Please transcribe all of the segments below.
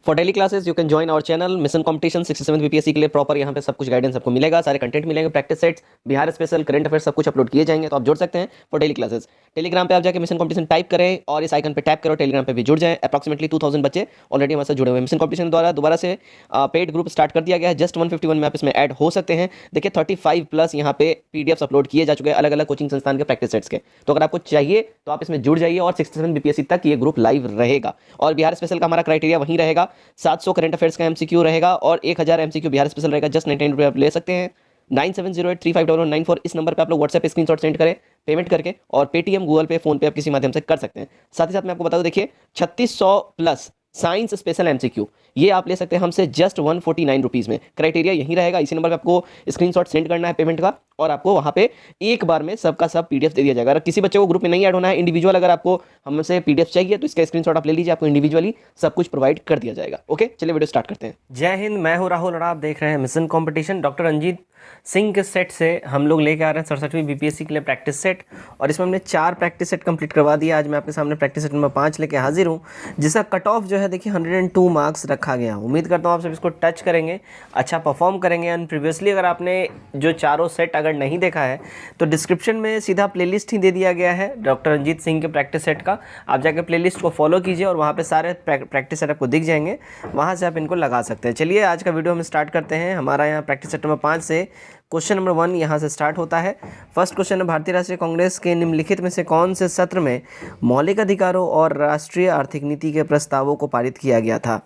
For daily classes you can join our channel mission competition 67 BPSC के लिए proper यहाँ पे सब कुछ गाइडेंस आपको मिलेगा, सारे कंटेंट मिलेंगे, practice sets, Bihar special, current affairs सब कुछ अपलोड किए जाएंगे, तो आप जुड़ सकते हैं फॉर डेली क्लासेस। टेलीग्राम पे आप जाकर मिशन कंपटीशन टाइप करें और इस आइकन पे टैप करो, टेलीग्राम पे भी जुड़ जाएं। अप्रॉक्सिमेटली 2000 बच्चे ऑलरेडी हमारे साथ जुड़े हुए हैं। मिशन कंपटीशन द्वारा दोबारा से पेड ग्रुप स्टार्ट कर दिया गया है, जस्ट 151 में आप इसमें ऐड हो सकते हैं। देखिए 35 प्लस यहाँ पे पीडीएफ्स अपलोड किए जा चुके हैं अलग अलग कोचिंग संस्थान के प्रैक्टिस सेट्स के, तो अगर आपको चाहिए तो आप इसमें जुड़ जाइए और 67 बीपीएससी तक ये ग्रुप लाइव रहेगा। और बिहार स्पेशल का हमारा क्राइटेरिया वहीं रहेगा, 700 करंट अफेयर्स का एमसीक्यू रहेगा और 1000 एमसीक्यू बिहार स्पेशल रहेगा। जस्ट 99 रुपये आप ले सकते हैं। 9708351194 इस नंबर पे आप लोग व्हाट्सएप पे स्क्रीनशॉट सेंड करें पेमेंट करके, और पेटीएम, गूगल पे, फोन पे आप किसी माध्यम से कर सकते हैं। साथ ही साथ मैं आपको बता दूं, देखिए 3600 प्लस साइंस स्पेशल एमसीक्यू ये आप ले सकते हैं हमसे जस्ट 149 रुपीज़ में। क्राइटेरिया यही रहेगा, इसी नंबर पे आपको स्क्रीनशॉट सेंड करना है पेमेंट का, और आपको वहाँ पे एक बार में सबका सब पीडीएफ दे दिया जाएगा। अगर किसी बच्चे को ग्रुप में नहीं ऐड होना है, इंडिविजुअल अगर आपको हमसे पीडीएफ चाहिए तो इसका स्क्रीनशॉट आप ले लीजिए, आपको इंडिविजुअली सब कुछ प्रोवाइड कर दिया जाएगा। ओके, चलिए वीडियो स्टार्ट करते हैं। जय हिंद, मैं हूँ राहुल और आप देख रहे हैं mission competition. Doctor Ranjit Singh के सेट से हम लोग लेके आ रहे हैं 67वीं बीपीएससी के लिए प्रैक्टिस सेट, और इसमें हमने 4 प्रैक्टिस सेट कंप्लीट करवा दिया। आज मैं आपके सामने प्रैक्टिस सेट नंबर 5 लेके हाजिर हूँ, जिसका कट ऑफ जो है देखिए 102 मार्क्स रखा गया। उम्मीद करता हूँ आप सब इसको टच करेंगे, अच्छा परफॉर्म करेंगे। एंड प्रीवियसली अगर आपने जो चारों सेट अगर नहीं देखा है तो डिस्क्रिप्शन में सीधा प्लेलिस्ट ही दे दिया गया है डॉक्टर रंजीत सिंह के प्रैक्टिस सेट का, आप जाकर प्लेलिस्ट को फॉलो कीजिए और वहाँ पे सारे प्रैक्टिस सेट आपको दिख जाएंगे, वहाँ से आप इनको लगा सकते हैं। चलिए आज का वीडियो हम स्टार्ट करते हैं। हमारा यहाँ प्रैक्टिस सेट नंबर 5 से क्वेश्चन नंबर 1 यहाँ से स्टार्ट होता है। फर्स्ट क्वेश्चन है, भारतीय राष्ट्रीय कांग्रेस के निम्नलिखित में से कौन से सत्र में मौलिक अधिकारों और राष्ट्रीय आर्थिक नीति के प्रस्तावों को पारित किया गया था?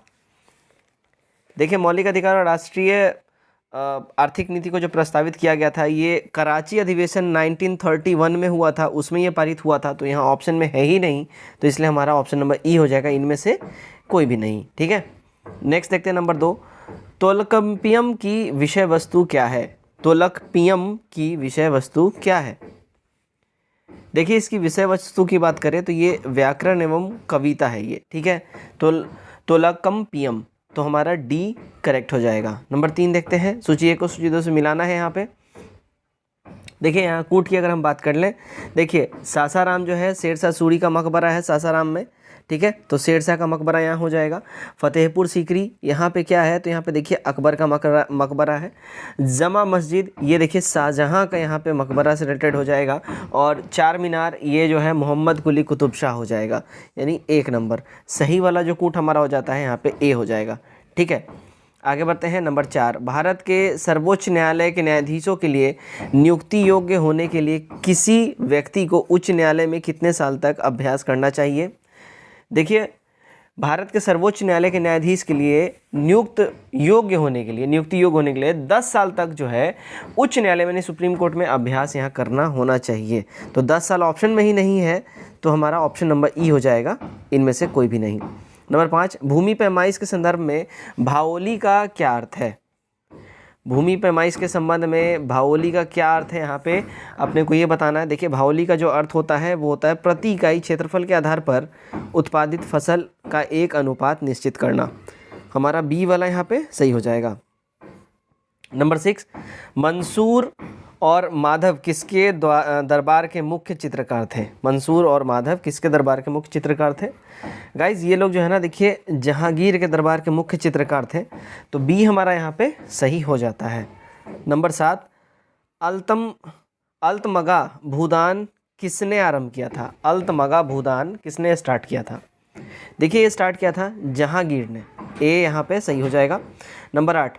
देखिए मौलिक अधिकार और राष्ट्रीय आर्थिक नीति को जो प्रस्तावित किया गया था, ये कराची अधिवेशन 1931 में हुआ था, उसमें ये पारित हुआ था। तो यहाँ ऑप्शन में है ही नहीं, तो इसलिए हमारा ऑप्शन नंबर ई हो जाएगा, इनमें से कोई भी नहीं। ठीक है, नेक्स्ट देखते हैं नंबर 2, तोलकपियम की विषय वस्तु क्या है? तोलकपियम की विषय वस्तु क्या है? देखिए इसकी विषय वस्तु की बात करें तो ये व्याकरण एवं कविता है ये। ठीक है, तोलकपियम, तो हमारा डी करेक्ट हो जाएगा। नंबर 3 देखते हैं, सूची 1 को सूची 2 से मिलाना है। यहाँ पे देखिए यहाँ कूट की अगर हम बात कर लें, देखिए सासाराम जो है शेरशाह सूरी का मकबरा है सासाराम में। ठीक है, तो शेरशाह का मकबरा यहाँ हो जाएगा। फतेहपुर सीकरी यहाँ पे क्या है, तो यहाँ पे देखिए अकबर का मकबरा है। जमा मस्जिद ये देखिए शाहजहाँ का यहाँ पे मकबरा से रिलेटेड हो जाएगा। और चार मीनार ये जो है मोहम्मद कुली कुतुब शाह हो जाएगा, यानी 1 नंबर सही वाला जो कूट हमारा हो जाता है यहाँ पे ए हो जाएगा। ठीक है, आगे बढ़ते हैं। नंबर 4, भारत के सर्वोच्च न्यायालय के न्यायाधीशों के लिए नियुक्ति योग्य होने के लिए किसी व्यक्ति को उच्च न्यायालय में कितने साल तक अभ्यास करना चाहिए? देखिए भारत के सर्वोच्च न्यायालय के न्यायाधीश के लिए नियुक्ति योग्य होने के लिए 10 साल तक जो है उच्च न्यायालय में सुप्रीम कोर्ट में अभ्यास यहाँ करना होना चाहिए। तो 10 साल ऑप्शन में ही नहीं है, तो हमारा ऑप्शन नंबर ई हो जाएगा, इनमें से कोई भी नहीं। नंबर 5, भूमि पैमाइश के संदर्भ में भाओली का क्या अर्थ है? भूमि पैमाइश के संबंध में भाओली का क्या अर्थ है, यहाँ पे अपने को ये बताना है। देखिए भाओली का जो अर्थ होता है वो होता है प्रति इकाई क्षेत्रफल के आधार पर उत्पादित फसल का एक अनुपात निश्चित करना। हमारा बी वाला यहाँ पे सही हो जाएगा। नंबर 6, मंसूर और माधव किसके दरबार के मुख्य चित्रकार थे? मंसूर और माधव किसके दरबार के मुख्य चित्रकार थे? गाइज ये लोग जो है ना, देखिए जहांगीर के दरबार के मुख्य चित्रकार थे, तो बी हमारा यहाँ पे सही हो जाता है। नंबर 7, अल्तमगा भूदान किसने आरंभ किया था? अल्तमगा भूदान किसने स्टार्ट किया था? देखिए ये स्टार्ट किया था जहांगीर ने, ए यहाँ पे सही हो जाएगा। नंबर 8,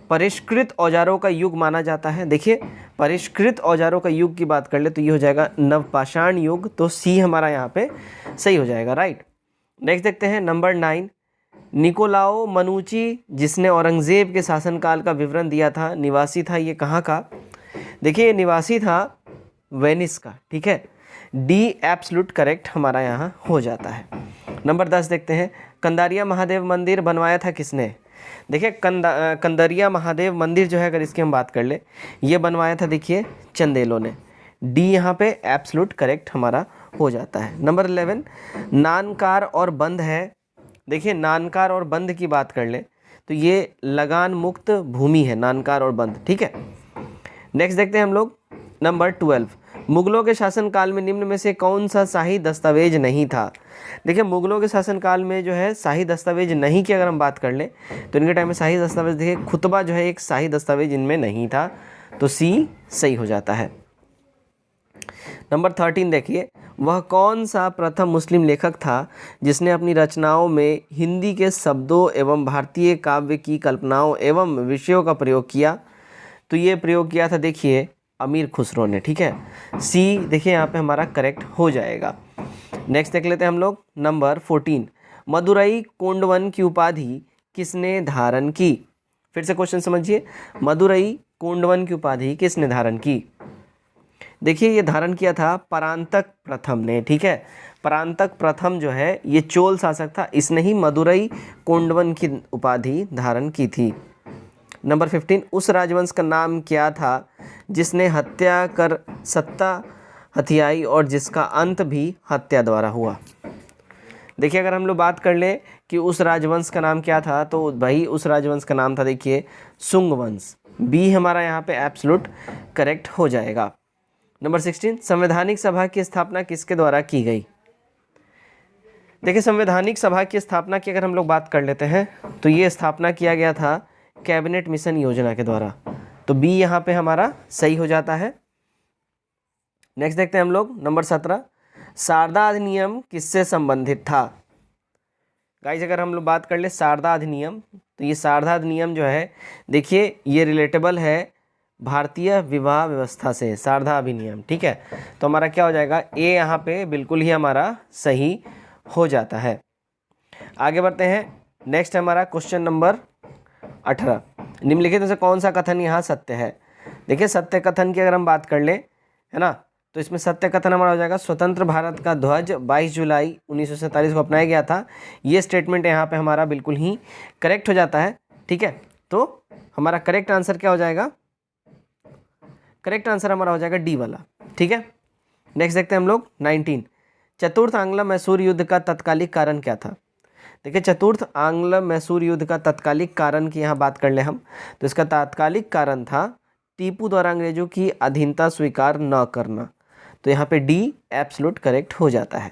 परिष्कृत औजारों का युग माना जाता है। देखिए परिष्कृत औजारों का युग की बात कर ले तो ये हो जाएगा नवपाषाण युग, तो सी हमारा यहाँ पे सही हो जाएगा, राइट। नेक्स्ट देखते हैं नंबर 9, निकोलाओ मनुची जिसने औरंगजेब के शासनकाल का विवरण दिया था, निवासी था ये कहाँ का? देखिए निवासी था वेनिस का। ठीक है, डी एब्सोल्यूट करेक्ट हमारा यहाँ हो जाता है। नंबर 10 देखते हैं, कंदारिया महादेव मंदिर बनवाया था किसने? देखिए कंदरिया महादेव मंदिर जो है अगर इसकी हम बात कर ले, ये बनवाया था देखिए चंदेलों ने, डी यहाँ पे एब्सोल्यूट करेक्ट हमारा हो जाता है। नंबर 11, नानकार और बंद है। देखिए नानकार और बंद की बात कर ले तो ये लगान मुक्त भूमि है, नानकार और बंद। ठीक है, नेक्स्ट देखते हैं हम लोग नंबर 12, मुगलों के शासनकाल में निम्न में से कौन सा शाही दस्तावेज नहीं था? देखिए मुगलों के शासनकाल में जो है शाही दस्तावेज नहीं की अगर हम बात कर लें तो इनके टाइम में शाही दस्तावेज, देखिए खुतबा जो है एक शाही दस्तावेज इनमें नहीं था, तो सी सही हो जाता है। नंबर 13 देखिए, वह कौन सा प्रथम मुस्लिम लेखक था जिसने अपनी रचनाओं में हिंदी के शब्दों एवं भारतीय काव्य की कल्पनाओं एवं विषयों का प्रयोग किया? तो ये प्रयोग किया था देखिए अमीर खुसरो ने, ठीक है। सी देखिए यहाँ पे हमारा करेक्ट हो जाएगा। नेक्स्ट देख लेते हैं हम लोग नंबर 14, मदुरई कोंडवन की उपाधि किसने धारण की? फिर से क्वेश्चन समझिए, मदुरई कोंडवन की उपाधि किसने धारण की? देखिए ये धारण किया था परांतक प्रथम ने, ठीक है। परांतक प्रथम जो है ये चोल शासक था, इसने ही मदुरई कोंडवन की उपाधि धारण की थी। नंबर 15, उस राजवंश का नाम क्या था जिसने हत्या कर सत्ता हथियाई और जिसका अंत भी हत्या द्वारा हुआ? देखिए अगर हम लोग बात कर ले कि उस राजवंश का नाम क्या था, तो भाई उस राजवंश का नाम था देखिए सुंग वंश। बी हमारा यहाँ पे एब्सोल्यूट करेक्ट हो जाएगा। नंबर 16, संवैधानिक सभा की स्थापना किसके द्वारा की गई? देखिए संवैधानिक सभा की स्थापना की अगर हम लोग बात कर लेते हैं तो ये स्थापना किया गया था कैबिनेट मिशन योजना के द्वारा, तो बी यहाँ पे हमारा सही हो जाता है। नेक्स्ट देखते हैं हम लोग नंबर 17, शारदा अधिनियम किससे संबंधित था? गाइस अगर हम लोग बात कर ले शारदा अधिनियम, तो ये शारदा अधिनियम जो है देखिए ये रिलेटेबल है भारतीय विवाह व्यवस्था से, शारदा अधिनियम, ठीक है। तो हमारा क्या हो जाएगा, ए यहाँ पे बिल्कुल ही हमारा सही हो जाता है। आगे बढ़ते हैं, नेक्स्ट हमारा क्वेश्चन नंबर 18, निम्नलिखित में से कौन सा कथन यहाँ सत्य है? देखिए सत्य कथन की अगर हम बात कर ले, है ना, तो इसमें सत्य कथन हमारा हो जाएगा स्वतंत्र भारत का ध्वज 22 जुलाई 1947 को अपनाया गया था। ये स्टेटमेंट यहाँ पे हमारा बिल्कुल ही करेक्ट हो जाता है, ठीक है। तो हमारा करेक्ट आंसर क्या हो जाएगा? करेक्ट आंसर हमारा हो जाएगा डी वाला, ठीक है। नेक्स्ट देखते हैं हम लोग 19, चतुर्थ आंग्ल मैसूर युद्ध का तत्कालिक कारण क्या था? देखिए चतुर्थ आंग्ल मैसूर युद्ध का तत्कालिक कारण की यहाँ बात कर ले हम, तो इसका तात्कालिक कारण था टीपू द्वारा अंग्रेजों की अधीनता स्वीकार न करना, तो यहाँ पे डी एब्सोल्यूट करेक्ट हो जाता है।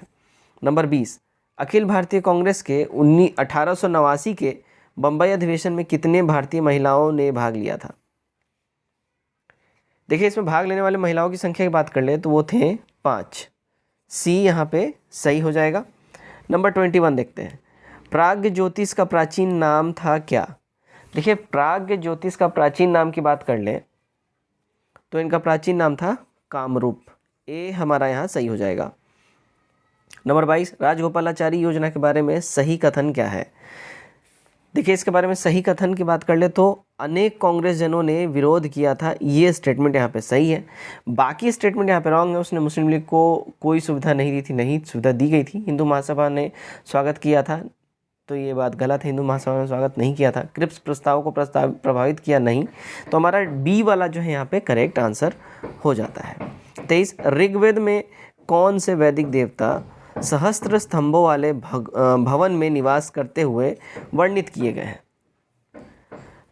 नंबर 20, अखिल भारतीय कांग्रेस के 1889 के बम्बई अधिवेशन में कितने भारतीय महिलाओं ने भाग लिया था? देखिए इसमें भाग लेने वाले महिलाओं की संख्या की बात कर ले तो वो थे 5, सी यहाँ पे सही हो जाएगा। नंबर 21 देखते हैं, प्राग्ञ ज्योतिष का प्राचीन नाम था क्या? देखिए प्राग्ञ ज्योतिष का प्राचीन नाम की बात कर लें तो इनका प्राचीन नाम था कामरूप, ए हमारा यहाँ सही हो जाएगा। नंबर 22, राजगोपालाचारी योजना के बारे में सही कथन क्या है? देखिए इसके बारे में सही कथन की बात कर ले तो अनेक कांग्रेस जनों ने विरोध किया था, ये स्टेटमेंट यहाँ पे सही है। बाकी स्टेटमेंट यहाँ पे रॉन्ग है, उसने मुस्लिम लीग को कोई सुविधा नहीं दी थी, नहीं सुविधा दी गई थी, हिंदू महासभा ने स्वागत किया था, तो ये बात गलत है, हिंदू महासभा ने स्वागत नहीं किया था, क्रिप्स प्रस्ताव को प्रभावित किया नहीं, तो हमारा बी वाला जो है यहाँ पे करेक्ट आंसर हो जाता है। 23, ऋग्वेद में कौन से वैदिक देवता सहस्त्र स्तंभों वाले भवन में निवास करते हुए वर्णित किए गए हैं?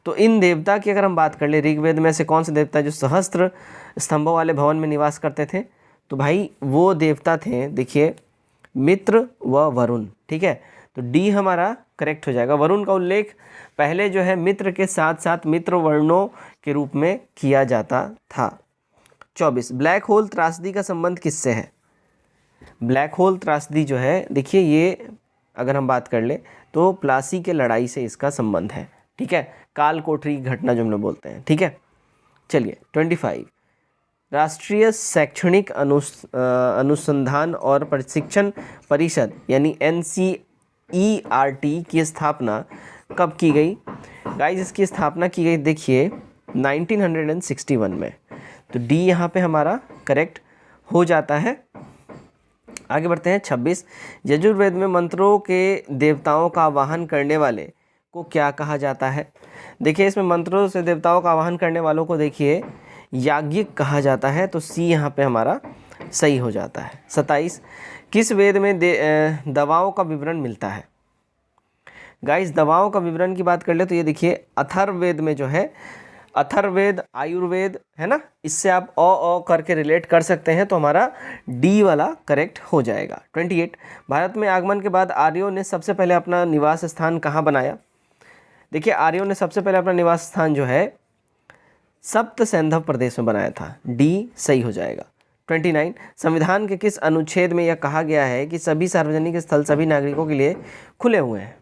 तो इन देवता की अगर हम बात कर ले, ऋग्वेद में से कौन से देवता जो सहस्त्र स्तंभों वाले भवन में निवास करते थे, तो भाई वो देवता थे देखिए मित्र व वरुण, ठीक है। तो डी हमारा करेक्ट हो जाएगा। वरुण का उल्लेख पहले जो है मित्र के साथ साथ मित्र वर्णों के रूप में किया जाता था। 24, ब्लैक होल त्रासदी का संबंध किससे है? ब्लैक होल त्रासदी जो है देखिए ये अगर हम बात कर ले तो प्लासी के लड़ाई से इसका संबंध है, ठीक है, काल कोठरी घटना जो हम लोग बोलते हैं, ठीक है। चलिए 25, राष्ट्रीय शैक्षणिक अनुसंधान और प्रशिक्षण परिषद यानी NCERT की स्थापना कब की गई? गाइस इसकी स्थापना की गई देखिए 1961 में, तो डी यहाँ पे हमारा करेक्ट हो जाता है। आगे बढ़ते हैं 26, यजुर्वेद में मंत्रों के देवताओं का आवाहन करने वाले को क्या कहा जाता है? देखिए इसमें मंत्रों से देवताओं का आवाहन करने वालों को देखिए याज्ञिक कहा जाता है, तो सी यहाँ पे हमारा सही हो जाता है। 27, किस वेद में दवाओं का विवरण मिलता है? गाइस दवाओं का विवरण की बात कर ले तो ये देखिए अथर्ववेद में जो है अथर्ववेद, आयुर्वेद, है ना, इससे आप अ करके रिलेट कर सकते हैं, तो हमारा डी वाला करेक्ट हो जाएगा। 28, भारत में आगमन के बाद आर्यों ने सबसे पहले अपना निवास स्थान कहाँ बनाया? देखिए आर्यों ने सबसे पहले अपना निवास स्थान जो है सप्त सैंधव प्रदेश में बनाया था, डी सही हो जाएगा। 29, संविधान के किस अनुच्छेद में यह कहा गया है कि सभी सार्वजनिक स्थल सभी नागरिकों के लिए खुले हुए हैं?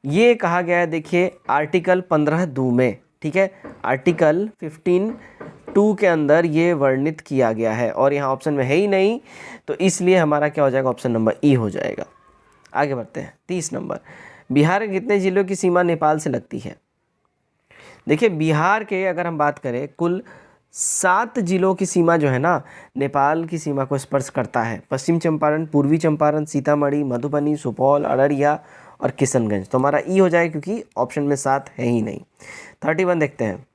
ये कहा गया है, देखिए आर्टिकल 15(2) में, ठीक है, आर्टिकल 15(2) के अंदर ये वर्णित किया गया है और यहाँ ऑप्शन में है ही नहीं, तो इसलिए हमारा क्या हो जाएगा, ऑप्शन नंबर ई हो जाएगा। आगे बढ़ते हैं। 30 नंबर, बिहार के कितने जिलों की सीमा नेपाल से लगती है? देखिए बिहार के अगर हम बात करें, कुल 7 जिलों की सीमा जो है ना, नेपाल की सीमा को स्पर्श करता है। पश्चिम चंपारण, पूर्वी चंपारण, सीतामढ़ी, मधुबनी, सुपौल, अररिया और किशनगंज। तो हमारा ई हो जाएगा क्योंकि ऑप्शन में 7 है ही नहीं। 31 देखते हैं।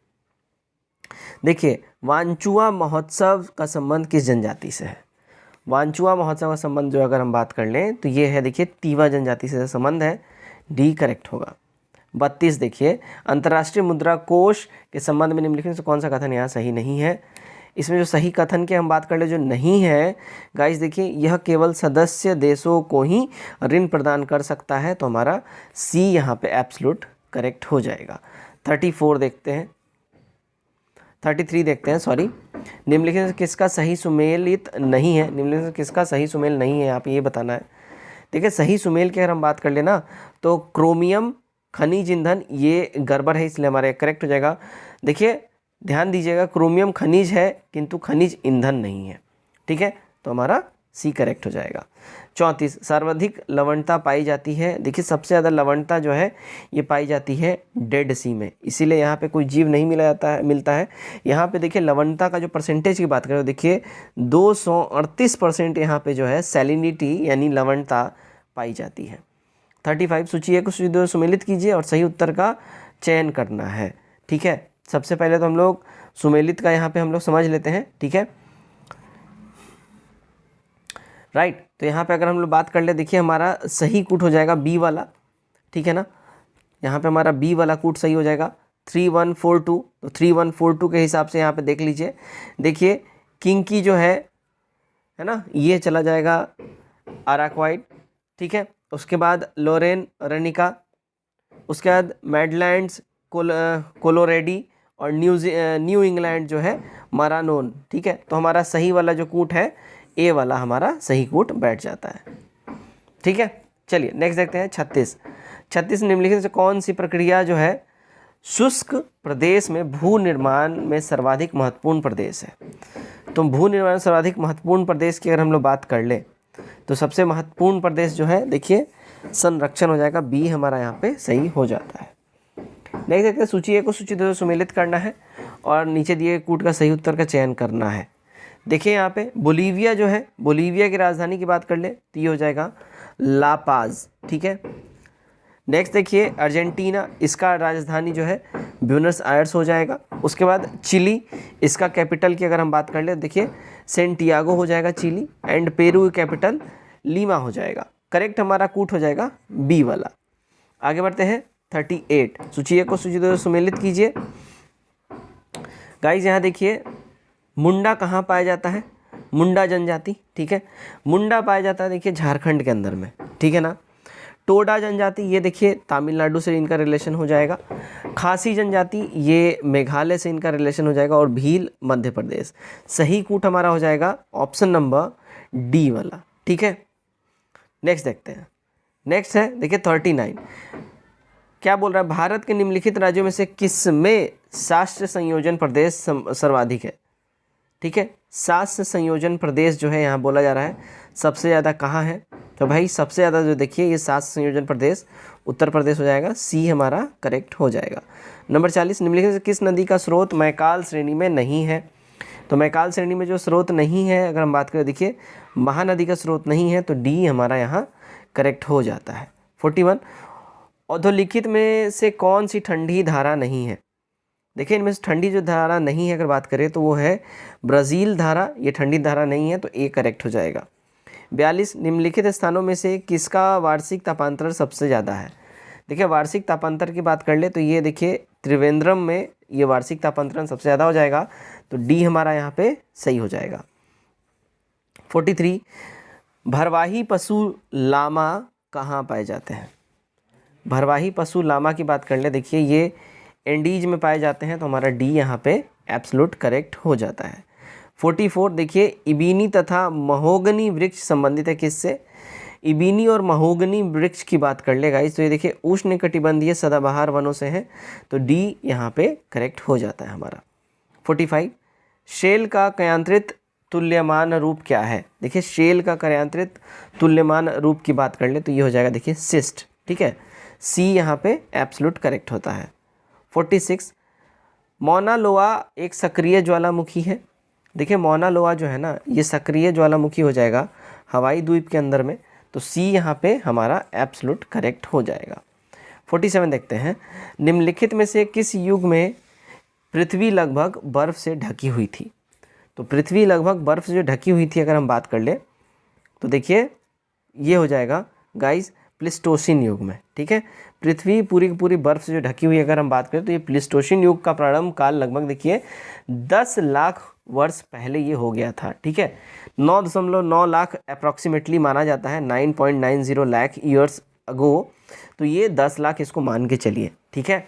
देखिए वांचुआ महोत्सव का संबंध किस जनजाति से है? वांचुआ महोत्सव का संबंध जो अगर हम बात कर लें तो ये है, देखिए तीवा जनजाति से संबंध है, डी करेक्ट होगा। 32 देखिए, अंतर्राष्ट्रीय मुद्रा कोष के संबंध में निम्नलिखित में से कौन सा कथन यहाँ सही नहीं है? इसमें जो सही कथन के हम बात कर ले जो नहीं है गाइस, देखिए यह केवल सदस्य देशों को ही ऋण प्रदान कर सकता है, तो हमारा सी यहाँ पे एब्सोल्यूट करेक्ट हो जाएगा। 34 देखते हैं, 33 देखते हैं, सॉरी, निम्नलिखित में किसका सही सुमेलित नहीं है? निम्नलिखित में किसका सही सुमेल नहीं है, यहाँ पे ये बताना है। देखिए सही सुमेल की अगर हम बात कर लेना तो क्रोमियम खनिज ईंधन ये गड़बड़ है, इसलिए हमारा करेक्ट हो जाएगा। देखिए ध्यान दीजिएगा, क्रोमियम खनिज है किंतु खनिज ईंधन नहीं है, ठीक है, तो हमारा सी करेक्ट हो जाएगा। 34, सर्वाधिक लवणता पाई जाती है। देखिए सबसे ज़्यादा लवणता जो है ये पाई जाती है डेड सी में, इसीलिए यहाँ पे कोई जीव नहीं मिलता है। यहाँ पे देखिए लवणता का जो परसेंटेज की बात करें, देखिए 238% यहाँ पे जो है सैलिनिटी यानी लवणता पाई जाती है। 35, सूची ए को सूची दो सुमेलित कीजिए और सही उत्तर का चयन करना है, ठीक है। सबसे पहले तो हम लोग सुमेलित का यहाँ पे हम लोग समझ लेते हैं, ठीक है, राइट। तो यहाँ पे अगर हम लोग बात कर ले, देखिए हमारा सही कूट हो जाएगा बी वाला, ठीक है ना, यहाँ पे हमारा बी वाला कूट सही हो जाएगा 3142। तो 3142 के हिसाब से यहाँ पे देख लीजिए, देखिए किंकी जो है ना, ये चला जाएगा अराक्वाइड, ठीक है। उसके बाद लोरेन रनिका, उसके बाद मैडलैंड्स कोलोरेडी और न्यू इंग्लैंड जो है मारानोन, ठीक है। तो हमारा सही वाला जो कूट है ए वाला हमारा सही कूट बैठ जाता है, ठीक है। चलिए नेक्स्ट देखते हैं 36 निम्नलिखित से कौन सी प्रक्रिया जो है शुष्क प्रदेश में भू निर्माण में सर्वाधिक महत्वपूर्ण प्रदेश है? तो भू निर्माण में सर्वाधिक महत्वपूर्ण प्रदेश की अगर हम लोग बात कर ले तो सबसे महत्वपूर्ण प्रदेश जो है, देखिए संरक्षण हो जाएगा, बी हमारा यहाँ पे सही हो जाता है। नेक्स्ट देखते हैं, सूची ए को सूची दो सुमेलित करना है और नीचे दिए कूट का सही उत्तर का चयन करना है। देखिए यहाँ पे बोलीविया जो है, बोलीविया की राजधानी की बात कर ले तो ये हो जाएगा ला पाज, ठीक है। नेक्स्ट देखिए अर्जेंटीना, इसका राजधानी जो है ब्यूनस आयर्स हो जाएगा। उसके बाद चिली, इसका कैपिटल की अगर हम बात कर ले, देखिए सेंटियागो हो जाएगा Chile, and Peru capital Lima हो जाएगा। करेक्ट हमारा कूट हो जाएगा बी वाला। आगे बढ़ते हैं 38, सूची ए को सूची दो सुमेलित कीजिए। गाइज यहाँ देखिए मुंडा कहाँ पाया जाता है? मुंडा जनजाति, ठीक है, मुंडा पाया जाता है देखिए झारखंड के अंदर में, ठीक है ना। टोडा जनजाति, ये देखिए तमिलनाडु से इनका रिलेशन हो जाएगा। खासी जनजाति, ये मेघालय से इनका रिलेशन हो जाएगा, और भील मध्य प्रदेश। सही कूट हमारा हो जाएगा ऑप्शन नंबर डी वाला, ठीक है। नेक्स्ट देखते हैं, नेक्स्ट है देखिए 39, क्या बोल रहा है? भारत के निम्नलिखित राज्यों में से किसमें शास्त्र संयोजन प्रदेश सर्वाधिक है? ठीक है, शास्त्र संयोजन प्रदेश जो है यहाँ बोला जा रहा है सबसे ज़्यादा कहाँ है? तो भाई सबसे ज़्यादा जो देखिए ये शास्त्र संयोजन प्रदेश उत्तर प्रदेश हो जाएगा, सी हमारा करेक्ट हो जाएगा। नंबर 40, निम्नलिखित से किस नदी का स्रोत मैकाल श्रेणी में नहीं है? तो मैकाल श्रेणी में जो स्रोत नहीं है अगर हम बात करें, देखिए महानदी का स्रोत नहीं है, तो डी हमारा यहाँ करेक्ट हो जाता है। 41, अधोलिखित में से कौन सी ठंडी धारा नहीं है? देखिए इनमें से ठंडी जो धारा नहीं है अगर बात करें तो वो है ब्राज़ील धारा, ये ठंडी धारा नहीं है, तो ए करेक्ट हो जाएगा। 42, निम्नलिखित स्थानों में से किसका वार्षिक तापांतर सबसे ज़्यादा है? देखिए वार्षिक तापांतर की बात कर ले तो ये देखिए त्रिवेंद्रम में ये वार्षिक तापांतरण सबसे ज़्यादा हो जाएगा, तो डी हमारा यहाँ पे सही हो जाएगा। 43 भरवाही पशु लामा कहाँ पाए जाते हैं? भरवाही पशु लामा की बात कर ले, देखिए ये एंडीज में पाए जाते हैं, तो हमारा डी यहाँ पे एब्सोल्यूट करेक्ट हो जाता है। 44 देखिए इबीनी तथा महोगनी वृक्ष संबंधित है किससे? इबीनी और महोगनी वृक्ष की बात कर ले गाइस, तो ये देखिए उष्ण कटिबंधीय सदाबहार वनों से है, तो डी यहाँ पे करेक्ट हो जाता है हमारा। 45 शेल का क्रियांत्रित तुल्यमान रूप क्या है? देखिए शेल का क्रियांत्रित तुल्यमान रूप की बात कर ले तो ये हो जाएगा देखिए सिस्ट, ठीक है, सी यहाँ पे एब्सोल्यूट करेक्ट होता है। 46 मौना लोआ एक सक्रिय ज्वालामुखी है। देखिए मौना लोआ जो है ना ये सक्रिय ज्वालामुखी हो जाएगा हवाई द्वीप के अंदर में, तो सी यहाँ पे हमारा एब्सोल्यूट करेक्ट हो जाएगा। 47 देखते हैं निम्नलिखित में से किस युग में पृथ्वी लगभग बर्फ़ से ढकी हुई थी? तो पृथ्वी लगभग बर्फ़ से जो ढकी हुई थी अगर हम बात कर ले तो देखिए ये हो जाएगा गाइस प्लिस्टोसिन युग में, ठीक है। पृथ्वी पूरी की पूरी बर्फ़ से जो ढकी हुई अगर हम बात करें तो ये प्लिस्टोसिन युग का प्रारंभ काल लगभग देखिए 10 लाख वर्ष पहले ये हो गया था, ठीक है। 9.9 लाख अप्रॉक्सीमेटली माना जाता है, 9.90 लाख ईयर्स अगो, तो ये 10 लाख इसको मान के चलिए, ठीक है।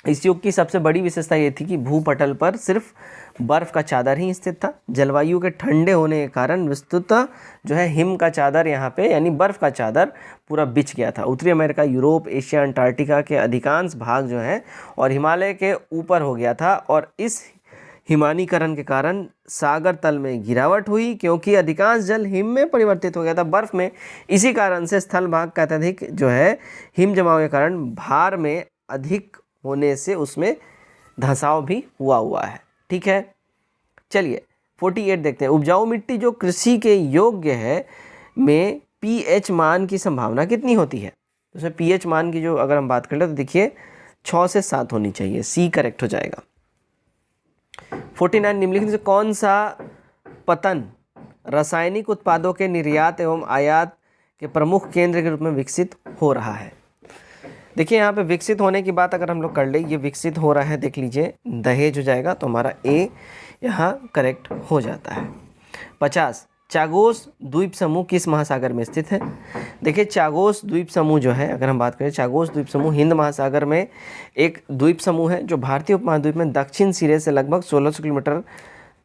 इस युग की सबसे बड़ी विशेषता ये थी कि भूपटल पर सिर्फ बर्फ़ का चादर ही स्थित था। जलवायु के ठंडे होने के कारण विस्तृत जो है हिम का चादर यहाँ पे यानी बर्फ़ का चादर पूरा बिछ गया था। उत्तरी अमेरिका, यूरोप, एशिया, अंटार्कटिका के अधिकांश भाग जो है और हिमालय के ऊपर हो गया था, और इस हिमानीकरण के कारण सागर तल में गिरावट हुई क्योंकि अधिकांश जल हिम में परिवर्तित हो गया था बर्फ़ में। इसी कारण से स्थल भाग का अत्यधिक जो है हिम जमाव के कारण भार में अधिक होने से उसमें धंसाव भी हुआ है, ठीक है। चलिए 48 देखते हैं उपजाऊ मिट्टी जो कृषि के योग्य है में पीएच मान की संभावना कितनी होती है? तो उसमें पीएच मान की जो अगर हम बात कर ले तो देखिए 6 से 7 होनी चाहिए, सी करेक्ट हो जाएगा। 49 निम्नलिखित से कौन सा पतन रासायनिक उत्पादों के निर्यात एवं आयात के प्रमुख केंद्र के रूप में विकसित हो रहा है? देखिए यहाँ पे विकसित होने की बात अगर हम लोग कर ले, ये विकसित हो रहा है, देख लीजिए दहेज हो जाएगा, तो हमारा ए यहाँ करेक्ट हो जाता है। 50 चागोस द्वीप समूह किस महासागर में स्थित है? देखिए चागोस द्वीप समूह जो है अगर हम बात करें, चागोस द्वीप समूह हिंद महासागर में एक द्वीप समूह है जो भारतीय उपमहाद्वीप में दक्षिण सिरे से लगभग 1600 किलोमीटर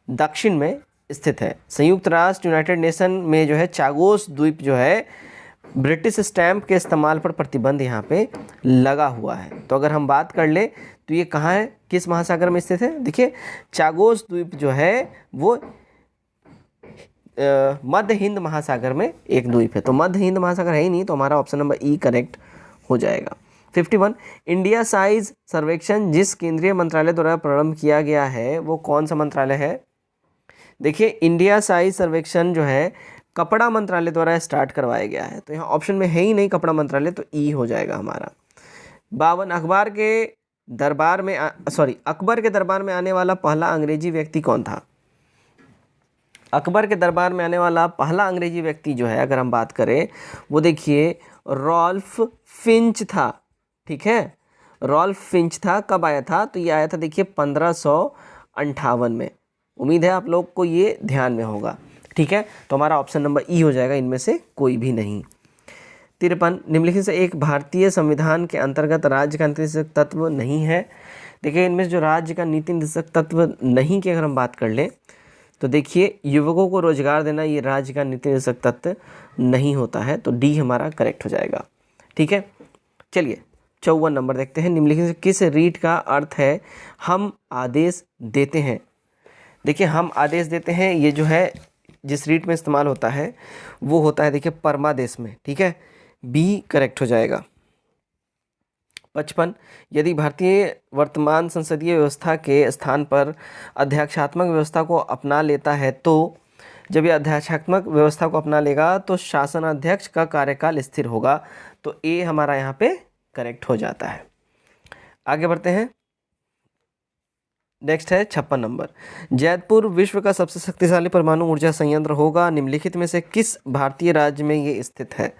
दक्षिण में स्थित है। संयुक्त राष्ट्र यूनाइटेड नेशन में जो है चागोस द्वीप जो है ब्रिटिश स्टैंप के इस्तेमाल पर प्रतिबंध यहाँ पे लगा हुआ है। तो अगर हम बात कर ले तो ये कहाँ है, किस महासागर में स्थित है? देखिए चागोस द्वीप जो है वो मध्य हिंद महासागर में एक द्वीप है, तो मध्य हिंद महासागर है ही नहीं, तो हमारा ऑप्शन नंबर ई करेक्ट हो जाएगा। 51 इंडिया साइज सर्वेक्षण जिस केंद्रीय मंत्रालय द्वारा प्रारंभ किया गया है वो कौन सा मंत्रालय है? देखिए इंडिया साइज सर्वेक्षण जो है कपड़ा मंत्रालय द्वारा स्टार्ट करवाया गया है, तो यहाँ ऑप्शन में है ही नहीं कपड़ा मंत्रालय, तो ई हो जाएगा हमारा। 52 अकबर के दरबार में आने वाला पहला अंग्रेजी व्यक्ति कौन था? अकबर के दरबार में आने वाला पहला अंग्रेजी व्यक्ति जो है अगर हम बात करें वो देखिए रॉल्फ फिंच था, ठीक है, रॉल्फ फिंच था। कब आया था? तो ये आया था देखिए 1558 में। उम्मीद है आप लोग को ये ध्यान में होगा, ठीक है। तो हमारा ऑप्शन नंबर ई हो जाएगा, इनमें से कोई भी नहीं। 53 निम्नलिखित से एक भारतीय संविधान के अंतर्गत राज्य का नीति निर्देशक तत्व नहीं है। देखिए इनमें से जो राज्य का नीति निर्देशक तत्व नहीं की अगर हम बात कर लें तो देखिए युवकों को रोजगार देना ये राज्य का नीति निर्देशक तत्व नहीं होता है, तो डी हमारा करेक्ट हो जाएगा, ठीक है। चलिए 54 नंबर देखते हैं निम्नलिखित से किस रीट का अर्थ है हम आदेश देते हैं? देखिए हम आदेश देते हैं ये जो है जिस रीट में इस्तेमाल होता है वो होता है देखिए परमादेश में, ठीक है, बी करेक्ट हो जाएगा। 55 यदि भारतीय वर्तमान संसदीय व्यवस्था के स्थान पर अध्यक्षात्मक व्यवस्था को अपना लेता है, तो जब ये अध्यक्षात्मक व्यवस्था को अपना लेगा तो शासन अध्यक्ष का कार्यकाल स्थिर होगा, तो ए हमारा यहाँ पे करेक्ट हो जाता है। आगे बढ़ते हैं, नेक्स्ट है 56 नंबर जैतपुर विश्व का सबसे शक्तिशाली परमाणु ऊर्जा संयंत्र होगा, निम्नलिखित में से किस भारतीय राज्य में ये स्थित है?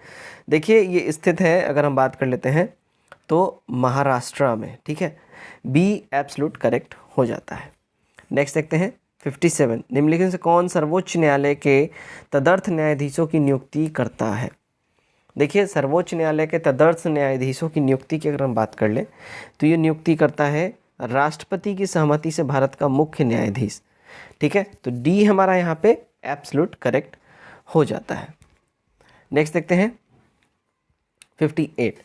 देखिए ये स्थित है, अगर हम बात कर लेते हैं तो महाराष्ट्र में, ठीक है। बी एब्सोल्यूट करेक्ट हो जाता है। नेक्स्ट देखते हैं 57, निम्नलिखित से कौन सर्वोच्च न्यायालय के तदर्थ न्यायाधीशों की नियुक्ति करता है। देखिए सर्वोच्च न्यायालय के तदर्थ न्यायाधीशों की नियुक्ति की अगर हम बात कर ले तो ये नियुक्ति करता है राष्ट्रपति की सहमति से भारत का मुख्य न्यायाधीश, ठीक है। तो डी हमारा यहाँ पे एब्सोल्यूट करेक्ट हो जाता है। नेक्स्ट देखते हैं 58,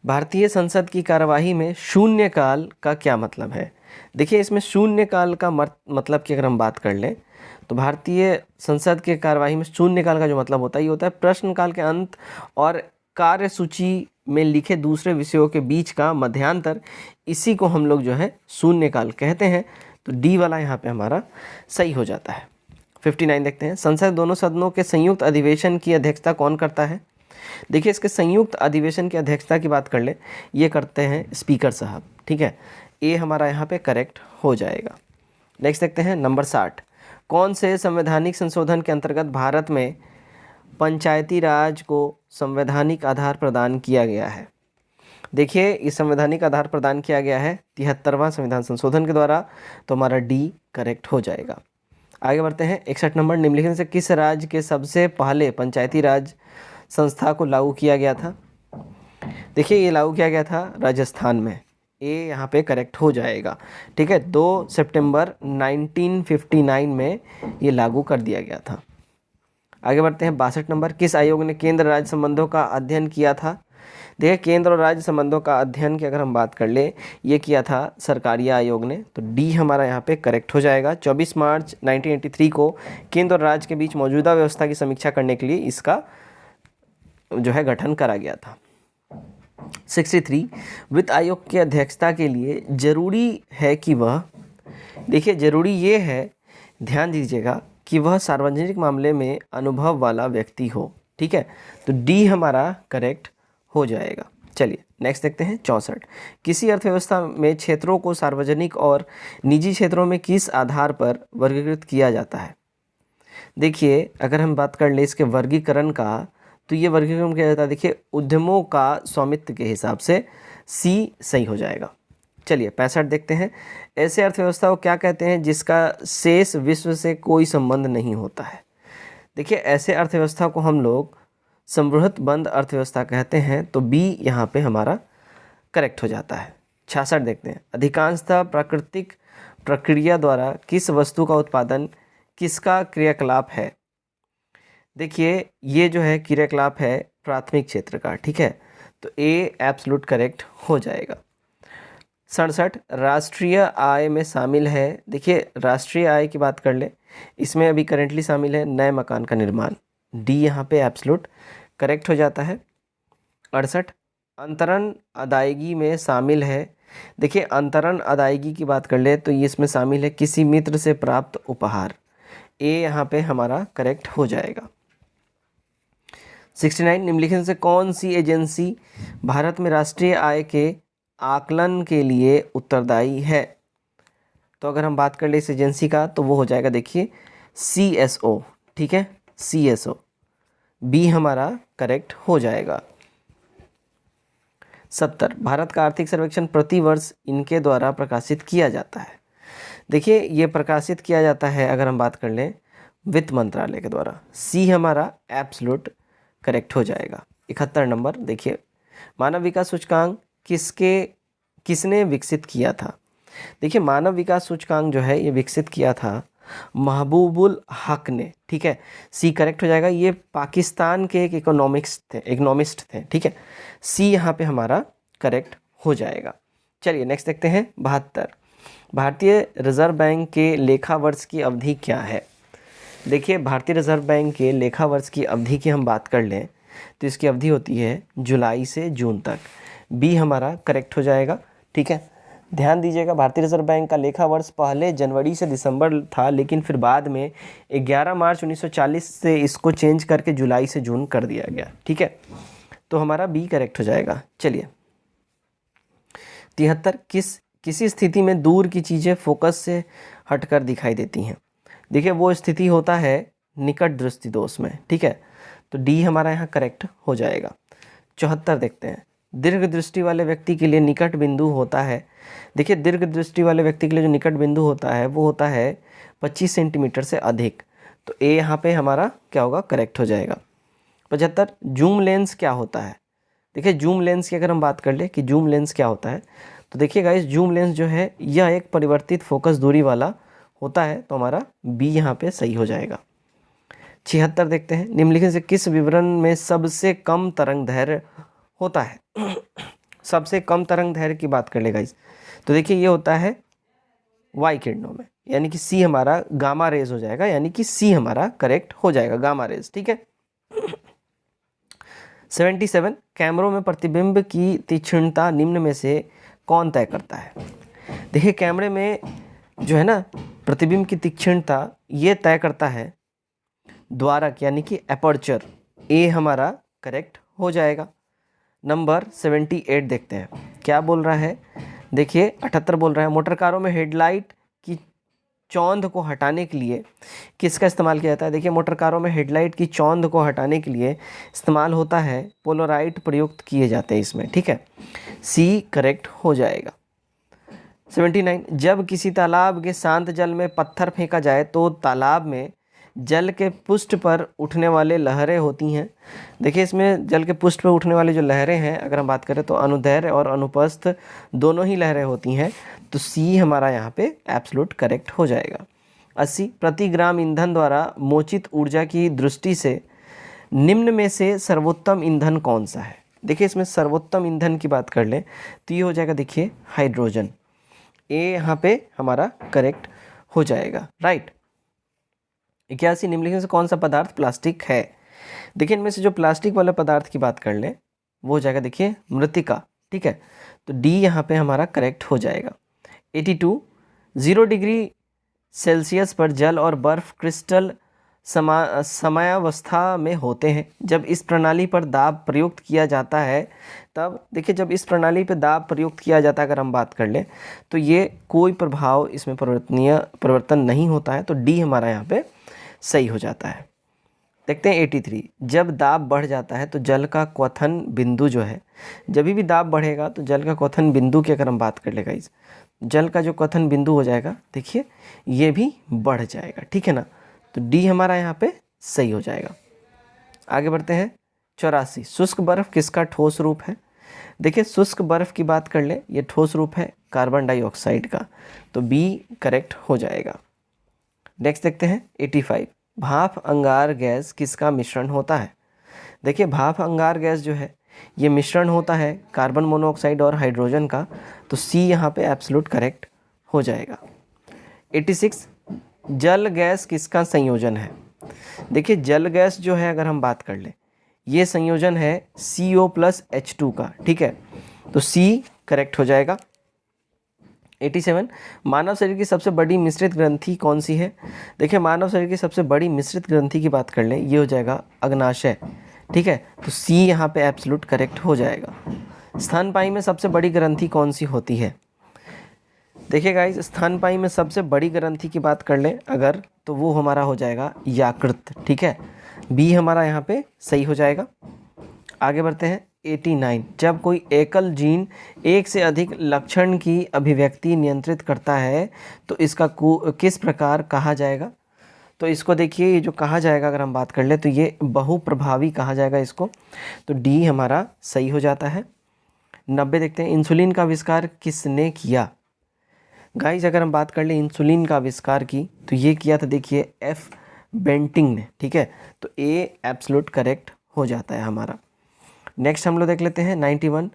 भारतीय संसद की कार्यवाही में शून्यकाल का क्या मतलब है। देखिए इसमें शून्यकाल का मतलब की अगर हम बात कर लें तो भारतीय संसद के कार्यवाही में शून्यकाल का जो मतलब होता है ये होता है प्रश्नकाल के अंत और कार्यसूची में लिखे दूसरे विषयों के बीच का मध्यांतर, इसी को हम लोग जो है शून्यकाल कहते हैं। तो डी वाला यहाँ पे हमारा सही हो जाता है। 59 देखते हैं, संसद दोनों सदनों के संयुक्त अधिवेशन की अध्यक्षता कौन करता है। देखिए इसके संयुक्त अधिवेशन की अध्यक्षता की बात कर ले, ये करते हैं स्पीकर साहब, ठीक है। ए हमारा यहाँ पे करेक्ट हो जाएगा। नेक्स्ट देखते हैं नंबर 60, कौन से संवैधानिक संशोधन के अंतर्गत भारत में पंचायती राज को संवैधानिक आधार प्रदान किया गया है। देखिए इस संवैधानिक आधार प्रदान किया गया है 73वां संविधान संशोधन के द्वारा, तो हमारा डी करेक्ट हो जाएगा। आगे बढ़ते हैं 61 नंबर, निम्नलिखित से किस राज्य के सबसे पहले पंचायती राज संस्था को लागू किया गया था। देखिए ये लागू किया गया था राजस्थान में, ए यहाँ पे करेक्ट हो जाएगा, ठीक है। 2 सितंबर 1959 में ये लागू कर दिया गया था। आगे बढ़ते हैं 62 नंबर, किस आयोग ने केंद्र राज्य संबंधों का अध्ययन किया था। देखिए केंद्र और राज्य संबंधों का अध्ययन की अगर हम बात कर ले, ये किया था सरकारिया आयोग ने, तो डी हमारा यहाँ पे करेक्ट हो जाएगा। 24 मार्च 1983 को केंद्र और राज्य के बीच मौजूदा व्यवस्था की समीक्षा करने के लिए इसका जो है गठन करा गया था। 63, वित्त आयोग की अध्यक्षता के लिए जरूरी है कि वह, देखिए जरूरी ये है, ध्यान दीजिएगा कि वह सार्वजनिक मामले में अनुभव वाला व्यक्ति हो, ठीक है। तो डी हमारा करेक्ट हो जाएगा। चलिए नेक्स्ट देखते हैं 64, किसी अर्थव्यवस्था में क्षेत्रों को सार्वजनिक और निजी क्षेत्रों में किस आधार पर वर्गीकृत किया जाता है। देखिए अगर हम बात कर ले इसके वर्गीकरण का, तो ये वर्गीकरण किया जाता है, देखिए उद्यमों का स्वामित्व के हिसाब से, सी सही हो जाएगा। चलिए 65 देखते हैं, ऐसे अर्थव्यवस्था को क्या कहते हैं जिसका शेष विश्व से कोई संबंध नहीं होता है। देखिए ऐसे अर्थव्यवस्था को हम लोग समृद्ध बंद अर्थव्यवस्था कहते हैं, तो बी यहाँ पे हमारा करेक्ट हो जाता है। 66 देखते हैं, अधिकांशतः प्राकृतिक प्रक्रिया द्वारा किस वस्तु का उत्पादन किसका क्रियाकलाप है। देखिए ये जो है क्रियाकलाप है प्राथमिक क्षेत्र का, ठीक है। तो ए एब्सोल्यूट करेक्ट हो जाएगा। 67, राष्ट्रीय आय में शामिल है। देखिए राष्ट्रीय आय की बात कर ले, इसमें अभी करेंटली शामिल है नए मकान का निर्माण, डी यहाँ पे एब्सोल्यूट करेक्ट हो जाता है। 68, अंतरण अदायगी में शामिल है। देखिए अंतरण अदायगी की बात कर ले तो ये इसमें शामिल है किसी मित्र से प्राप्त उपहार, ए यहाँ पे हमारा करेक्ट हो जाएगा। 69, निम्नलिखित से कौन सी एजेंसी भारत में राष्ट्रीय आय के आकलन के लिए उत्तरदायी है। तो अगर हम बात कर ले इस एजेंसी का तो वो हो जाएगा, देखिए CSO, ठीक है, CSO, बी हमारा करेक्ट हो जाएगा। 70, भारत का आर्थिक सर्वेक्षण प्रति वर्ष इनके द्वारा प्रकाशित किया जाता है। देखिए ये प्रकाशित किया जाता है अगर हम बात कर लें वित्त मंत्रालय के द्वारा, सी हमारा एब्सोल्यूट करेक्ट हो जाएगा। 71 नंबर देखिए, मानव विकास सूचकांक किसने विकसित किया था। देखिए मानव विकास सूचकांक जो है ये विकसित किया था महबूबुल हक ने, ठीक है, सी करेक्ट हो जाएगा। ये पाकिस्तान के एक इकोनॉमिस्ट थे, ठीक है, सी यहाँ पे हमारा करेक्ट हो जाएगा। चलिए नेक्स्ट देखते हैं 72, भारतीय रिजर्व बैंक के लेखा वर्ष की अवधि क्या है। देखिए भारतीय रिजर्व बैंक के लेखा वर्ष की अवधि की हम बात कर लें तो इसकी अवधि होती है जुलाई से जून तक, बी हमारा करेक्ट हो जाएगा, ठीक है। ध्यान दीजिएगा भारतीय रिजर्व बैंक का लेखा वर्ष पहले जनवरी से दिसंबर था, लेकिन फिर बाद में 11 मार्च 1940 से इसको चेंज करके जुलाई से जून कर दिया गया, ठीक है। तो हमारा बी करेक्ट हो जाएगा। चलिए 73, किसी स्थिति में दूर की चीज़ें फोकस से हटकर दिखाई देती हैं। देखिए वो स्थिति होता है निकट दृष्टि दोष में, ठीक है, तो डी हमारा यहाँ करेक्ट हो जाएगा। 74 देखते हैं, दीर्घ दृष्टि वाले व्यक्ति के लिए निकट बिंदु होता है। देखिए दीर्घ दृष्टि वाले व्यक्ति के लिए जो निकट बिंदु होता है वो होता है 25 सेंटीमीटर से अधिक। तो ए यहाँ पे हमारा क्या होगा, करेक्ट हो जाएगा। 75 जूम लेंस क्या होता है। देखिए जूम लेंस की अगर हम बात कर ले कि जूम लेंस क्या होता है, तो देखिए गाइस जूम लेंस जो है यह एक परिवर्तित फोकस दूरी वाला होता है, तो हमारा बी यहाँ पे सही हो जाएगा। 76 देखते हैं, निम्नलिखित से किस विवरण में सबसे कम तरंग दैर्घ्य होता है। सबसे कम तरंग दैर्घ्य की बात कर ले गाइस, तो देखिए ये होता है वाई किरणों में, यानी कि सी हमारा गामा रेज हो जाएगा, यानी कि सी हमारा करेक्ट हो जाएगा, गामा रेज। ठीक है। 77 कैमरों में प्रतिबिंब की तीक्ष्णता निम्न में से कौन तय करता है। देखिए कैमरे में जो है ना प्रतिबिंब की तीक्ष्णता ये तय करता है द्वारक, यानी कि एपर्चर। ए हमारा करेक्ट हो जाएगा। नंबर 78 देखते हैं क्या बोल रहा है। देखिए 78 बोल रहा है, मोटर कारों में हेडलाइट की चौंध को हटाने के लिए किसका इस्तेमाल किया जाता है। देखिए मोटर कारों में हेडलाइट की चौंध को हटाने के लिए इस्तेमाल होता है पोलराइट प्रयुक्त किए जाते हैं इसमें। ठीक है, सी करेक्ट हो जाएगा। 79 जब किसी तालाब के शांत जल में पत्थर फेंका जाए तो तालाब में जल के पृष्ठ पर उठने वाले लहरें होती हैं। देखिए इसमें जल के पृष्ठ पर उठने वाली जो लहरें हैं अगर हम बात करें तो अनुदैर्घ्य और अनुपस्थ दोनों ही लहरें होती हैं, तो सी हमारा यहाँ पे एब्सोल्यूट करेक्ट हो जाएगा। 80 प्रति ग्राम ईंधन द्वारा मोचित ऊर्जा की दृष्टि से निम्न में से सर्वोत्तम ईंधन कौन सा है। देखिए इसमें सर्वोत्तम ईंधन की बात कर लें तो ये हो जाएगा देखिए हाइड्रोजन। ए यहाँ पे हमारा करेक्ट हो जाएगा, राइट। 81 निम्नलिखित से कौन सा पदार्थ प्लास्टिक है। देखिए इनमें से जो प्लास्टिक वाले पदार्थ की बात कर लें वो हो जाएगा देखिए मृत्तिका। ठीक है, तो डी यहाँ पे हमारा करेक्ट हो जाएगा। 82 0 डिग्री सेल्सियस पर जल और बर्फ क्रिस्टल समयावस्था में होते हैं। जब इस प्रणाली पर दाब प्रयुक्त किया जाता है तब देखिए जब इस प्रणाली पर दाब प्रयुक्त किया जाता है अगर हम बात कर लें तो ये कोई प्रभाव इसमें परिवर्तन नहीं होता है, तो डी हमारा यहाँ पे सही हो जाता है। देखते हैं 83 जब दाब बढ़ जाता है तो जल का क्वथन बिंदु जो है, जब भी दाब बढ़ेगा तो जल का क्वथन बिंदु की अगर हम बात कर ले गाइस, जल का जो क्वथन बिंदु हो जाएगा देखिए ये भी बढ़ जाएगा। ठीक है ना, तो डी हमारा यहाँ पे सही हो जाएगा। आगे बढ़ते हैं 84 शुष्क बर्फ किसका ठोस रूप है। देखिए शुष्क बर्फ की बात कर ले ये ठोस रूप है कार्बन डाइऑक्साइड का, तो बी करेक्ट हो जाएगा। नेक्स्ट देखते हैं 85 भाप अंगार गैस किसका मिश्रण होता है। देखिए भाप अंगार गैस जो है ये मिश्रण होता है कार्बन मोनोऑक्साइड और हाइड्रोजन का, तो सी यहाँ पे एब्सोल्यूट करेक्ट हो जाएगा। 86 जल गैस किसका संयोजन है। देखिए जल गैस जो है अगर हम बात कर ले ये संयोजन है CO+H2 का। ठीक है, तो सी करेक्ट हो जाएगा। 87 मानव शरीर की सबसे बड़ी मिश्रित ग्रंथि कौन सी है। देखिए मानव शरीर की सबसे बड़ी मिश्रित ग्रंथि की बात कर लें ये हो जाएगा अग्नाशय। ठीक है, तो सी यहाँ पे एब्सोल्यूट करेक्ट हो जाएगा। स्तनपायी में सबसे बड़ी ग्रंथि कौन सी होती है। देखिए गाइस स्तनपायी में सबसे बड़ी ग्रंथि की बात कर लें अगर तो वो हमारा हो जाएगा यकृत। ठीक है, बी हमारा यहाँ पे सही हो जाएगा। आगे बढ़ते हैं 89 जब कोई एकल जीन एक से अधिक लक्षण की अभिव्यक्ति नियंत्रित करता है तो इसका किस प्रकार कहा जाएगा। तो इसको देखिए ये जो कहा जाएगा अगर हम बात कर ले तो ये बहुप्रभावी कहा जाएगा इसको, तो डी हमारा सही हो जाता है। 90 देखते हैं इंसुलिन का आविष्कार किसने किया। गाइस अगर हम बात कर ले इंसुलिन का आविष्कार की तो ये किया था देखिए एफ बेंटिंग ने। ठीक है, तो ए एब्सोल्यूट करेक्ट हो जाता है हमारा। नेक्स्ट हम लोग देख लेते हैं 91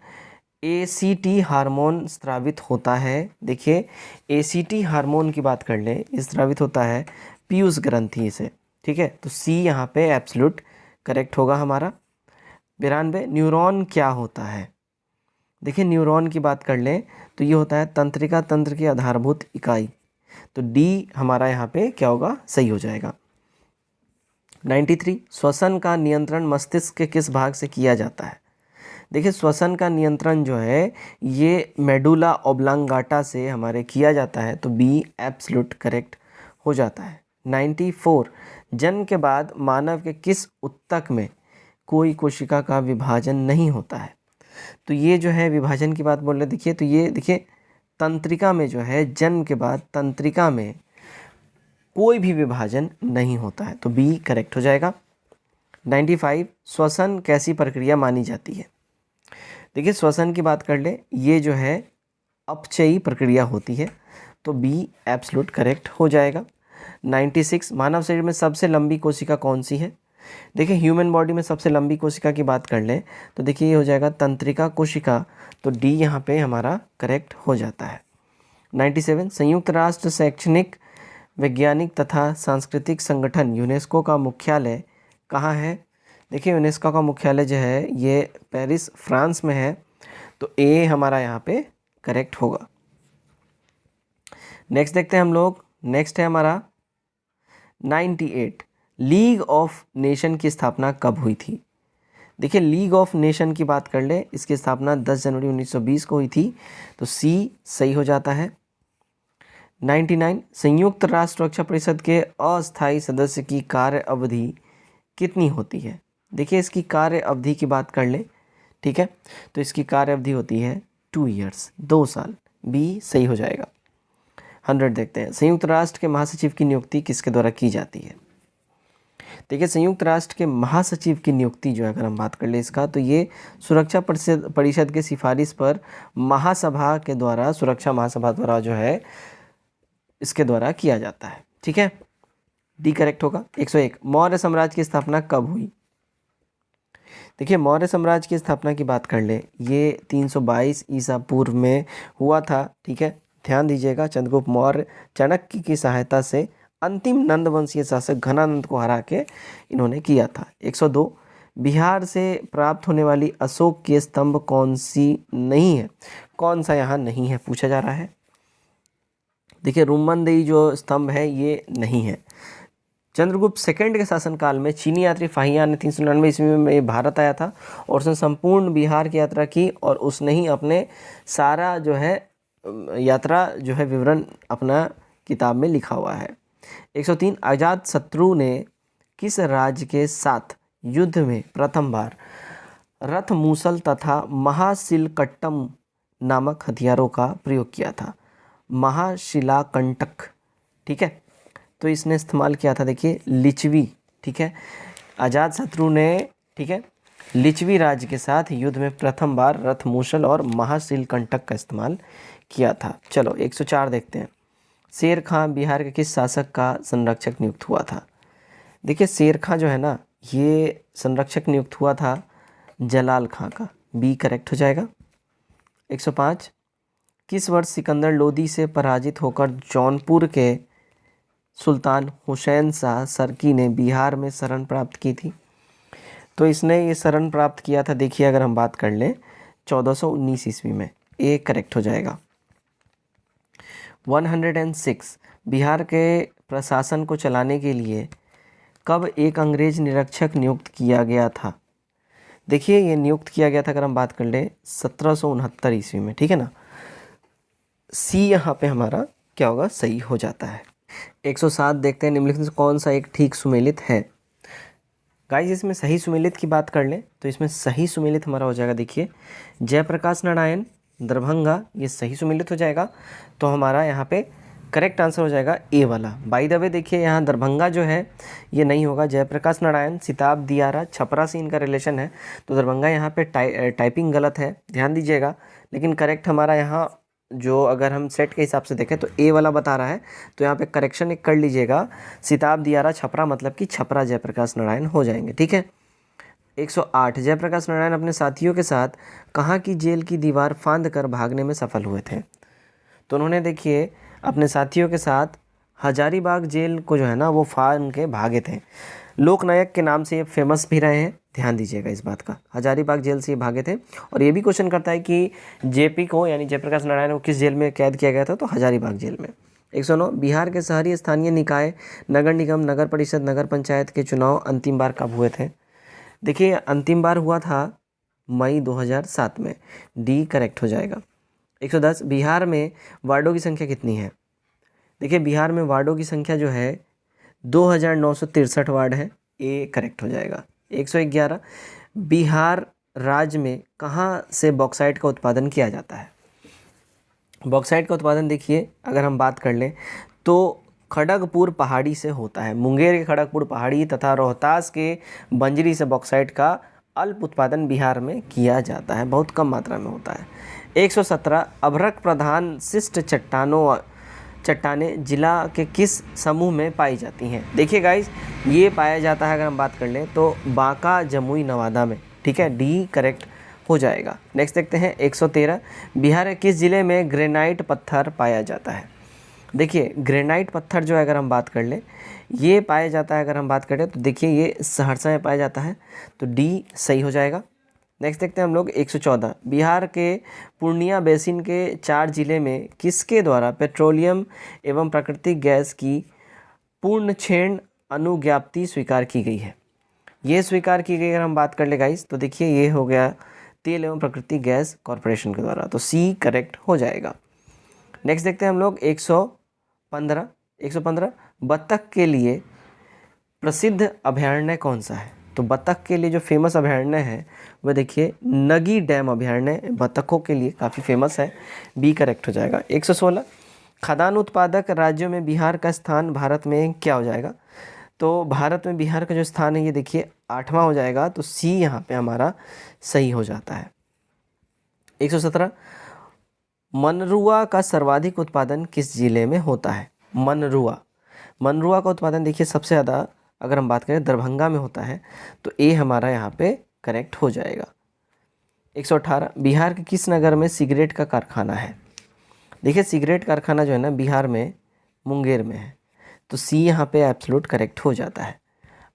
ACT हार्मोन स्रावित होता है। देखिए ACT हार्मोन की बात कर लें ये स्रावित होता है पीयूष ग्रंथि से। ठीक है, तो सी यहाँ पे एब्सोल्यूट करेक्ट होगा हमारा। 92 न्यूरॉन क्या होता है। देखिए न्यूरॉन की बात कर लें तो ये होता है तंत्रिका तंत्र की आधारभूत इकाई, तो डी हमारा यहाँ पे क्या होगा सही हो जाएगा। 93 श्वसन का नियंत्रण मस्तिष्क के किस भाग से किया जाता है। देखिए श्वसन का नियंत्रण जो है ये मेडुला ओब्लांगाटा से हमारे किया जाता है, तो बी एब्सोल्यूट करेक्ट हो जाता है। 94 जन्म के बाद मानव के किस ऊतक में कोई कोशिका का विभाजन नहीं होता है। तो ये जो है विभाजन की बात बोल रहे, देखिए तो ये देखिए तंत्रिका में जो है जन्म के बाद तंत्रिका में कोई भी विभाजन नहीं होता है, तो बी करेक्ट हो जाएगा। 95 श्वसन कैसी प्रक्रिया मानी जाती है? देखिए श्वसन की बात कर ले, ये जो है अपचयी प्रक्रिया होती है, तो बी एब्सोल्यूट करेक्ट हो जाएगा। 96 मानव शरीर में सबसे लंबी कोशिका कौन सी है? देखिए ह्यूमन बॉडी में सबसे लंबी कोशिका की बात कर लें तो देखिए ये हो जाएगा तंत्रिका कोशिका, तो डी यहाँ पे हमारा करेक्ट हो जाता है। 97 संयुक्त राष्ट्र शैक्षणिक वैज्ञानिक तथा सांस्कृतिक संगठन यूनेस्को का मुख्यालय कहाँ है? देखिए यूनेस्को का मुख्यालय जो है ये पेरिस फ्रांस में है, तो ए हमारा यहाँ पे करेक्ट होगा। नेक्स्ट देखते हैं हम लोग, नेक्स्ट है हमारा 98 लीग ऑफ नेशन की स्थापना कब हुई थी? देखिए लीग ऑफ नेशन की बात कर ले, इसकी स्थापना 10 जनवरी 1920 को हुई थी, तो सी सही हो जाता है। 99 संयुक्त राष्ट्र सुरक्षा परिषद के अस्थायी सदस्य की कार्य अवधि कितनी होती है? देखिए इसकी कार्य अवधि की बात कर ले, ठीक है, तो इसकी कार्य अवधि होती है 2 ईयर्स, 2 साल, बी सही हो जाएगा। 100 देखते हैं, संयुक्त राष्ट्र के महासचिव की नियुक्ति किसके द्वारा की जाती है? देखिए संयुक्त राष्ट्र के महासचिव की नियुक्ति जो है अगर हम बात कर ले इसका, तो ये सुरक्षा परिषद के सिफारिश पर महासभा के द्वारा, सुरक्षा महासभा द्वारा जो है इसके द्वारा किया जाता है, ठीक है, डी करेक्ट होगा। 101 मौर्य साम्राज्य की स्थापना कब हुई? देखिए मौर्य साम्राज्य की स्थापना की बात कर ले, ये 322 ईसा पूर्व में हुआ था, ठीक है, ध्यान दीजिएगा। चंद्रगुप्त मौर्य चाणक्य की सहायता से अंतिम नंद वंशीय शासक घनानंद को हरा के इन्होंने किया था। 102 बिहार से प्राप्त होने वाली अशोक की स्तंभ कौन सी नहीं है? कौन सा यहाँ नहीं है पूछा जा रहा है। देखिए रुम्मनदेही जो स्तंभ है ये नहीं है। चंद्रगुप्त सेकंड के शासनकाल में चीनी यात्री फाहियान ने 399 ईस्वी में भारत आया था और उसने संपूर्ण बिहार की यात्रा की, और उसने ही अपने सारा जो है यात्रा जो है विवरण अपना किताब में लिखा हुआ है। 103 अजात शत्रु ने किस राज्य के साथ युद्ध में प्रथम बार रथ मूसल तथा महाशिलकट्टम नामक हथियारों का प्रयोग किया था? महाशिलाकंटक, ठीक है, तो इसने इस्तेमाल किया था देखिए लिच्छवी, ठीक है, अजात शत्रु ने, ठीक है, लिच्छवी राज्य के साथ युद्ध में प्रथम बार रथ मूसल और महाशिलकंटक का इस्तेमाल किया था। चलो 104 देखते हैं, शेर खां बिहार के किस शासक का संरक्षक नियुक्त हुआ था? देखिए शेर खां जो है ना ये संरक्षक नियुक्त हुआ था जलाल खां का, बी करेक्ट हो जाएगा। 105 किस वर्ष सिकंदर लोदी से पराजित होकर जौनपुर के सुल्तान हुसैन शाह सरकी ने बिहार में शरण प्राप्त की थी? तो इसने ये शरण प्राप्त किया था, देखिए अगर हम बात कर लें 1419 ईस्वी में, ए करेक्ट हो जाएगा। 106 बिहार के प्रशासन को चलाने के लिए कब एक अंग्रेज निरीक्षक नियुक्त किया गया था? देखिए ये नियुक्त किया गया था अगर हम बात कर लें 1769 ईस्वी में, ठीक है ना, सी यहाँ पे हमारा क्या होगा, सही हो जाता है। 107 देखते हैं, निम्नलिखित में कौन सा एक ठीक सुमेलित है? गाइस इसमें सही सुमेलित की बात कर लें तो इसमें सही सुमेलित हमारा हो जाएगा, देखिए जयप्रकाश नारायण दरभंगा, ये सही सुमेलित हो जाएगा, तो हमारा यहाँ पे करेक्ट आंसर हो जाएगा ए वाला। बाय द वे देखिए यहाँ दरभंगा जो है ये नहीं होगा, जयप्रकाश नारायण सिताब दियारा छपरा से इनका रिलेशन है, तो दरभंगा यहाँ पे टाइपिंग गलत है, ध्यान दीजिएगा। लेकिन करेक्ट हमारा यहाँ जो अगर हम सेट के हिसाब से देखें तो ए वाला बता रहा है, तो यहाँ पे करेक्शन एक कर लीजिएगा, सिताब दियारा छपरा मतलब कि छपरा जयप्रकाश नारायण हो जाएंगे, ठीक है। 108 जयप्रकाश नारायण अपने साथियों के साथ कहाँ की जेल की दीवार फांद कर भागने में सफल हुए थे? तो उन्होंने देखिए अपने साथियों के साथ हजारीबाग जेल को जो है ना वो फांद के भागे थे। लोकनायक के नाम से ये फेमस भी रहे हैं, ध्यान दीजिएगा इस बात का, हजारीबाग जेल से ये भागे थे। और ये भी क्वेश्चन करता है कि जेपी को यानी जयप्रकाश नारायण को किस जेल में कैद किया गया था, तो हजारीबाग जेल में। 109 बिहार के शहरी स्थानीय निकाय नगर निगम नगर परिषद नगर पंचायत के चुनाव अंतिम बार कब हुए थे? देखिए अंतिम बार हुआ था मई 2007 में, डी करेक्ट हो जाएगा। 110 बिहार में वार्डों की संख्या कितनी है? देखिए बिहार में वार्डों की संख्या जो है 2963 वार्ड है, ए करेक्ट हो जाएगा। 111 बिहार राज्य में कहाँ से बॉक्साइट का उत्पादन किया जाता है? बॉक्साइट का उत्पादन देखिए अगर हम बात कर लें तो खड़गपुर पहाड़ी से होता है। मुंगेर के खड़गपुर पहाड़ी तथा रोहतास के बंजरी से बॉक्साइट का अल्प उत्पादन बिहार में किया जाता है, बहुत कम मात्रा में होता है। 117 अभ्रक प्रधान शिष्ट चट्टानें जिला के किस समूह में पाई जाती हैं? देखिए गाइस, ये पाया जाता है अगर हम बात कर लें तो बांका जमुई नवादा में, ठीक है, डी करेक्ट हो जाएगा। नेक्स्ट देखते हैं 113 बिहार के किस जिले में ग्रेनाइट पत्थर पाया जाता है? देखिए ग्रेनाइट पत्थर जो है अगर हम बात कर लें ये पाया जाता है, अगर हम बात करें तो देखिए ये सहरसा में पाया जाता है, तो डी सही हो जाएगा। नेक्स्ट देखते हैं हम लोग 114 बिहार के पूर्णिया बेसिन के 4 जिले में किसके द्वारा पेट्रोलियम एवं प्राकृतिक गैस की पूर्ण क्षण अनुज्ञप्ति स्वीकार की गई है? ये स्वीकार की गई अगर हम बात कर ले गाइस तो देखिए ये हो गया तेल एवं प्राकृतिक गैस कॉरपोरेशन के द्वारा, तो सी करेक्ट हो जाएगा। नेक्स्ट देखते हैं हम लोग 115 बत्तख के लिए प्रसिद्ध अभयारण्य कौन सा है? तो बत्तख के लिए जो फेमस अभयारण्य है वह देखिए नगी डैम अभयारण्य बत्तखों के लिए काफ़ी फेमस है, बी करेक्ट हो जाएगा। 116 खाद्यान्न उत्पादक राज्यों में बिहार का स्थान भारत में क्या हो जाएगा? तो भारत में बिहार का जो स्थान है ये देखिए 8वां हो जाएगा, तो सी यहाँ पे हमारा सही हो जाता है। 117 मनरुआ का सर्वाधिक उत्पादन किस जिले में होता है? मनरुआ का उत्पादन देखिए सबसे ज़्यादा अगर हम बात करें दरभंगा में होता है, तो ए हमारा यहाँ पे करेक्ट हो जाएगा। 118 बिहार के किस नगर में सिगरेट का कारखाना है? देखिए सिगरेट कारखाना जो है ना बिहार में मुंगेर में है, तो सी यहाँ पे एब्सोल्यूट करेक्ट हो जाता है।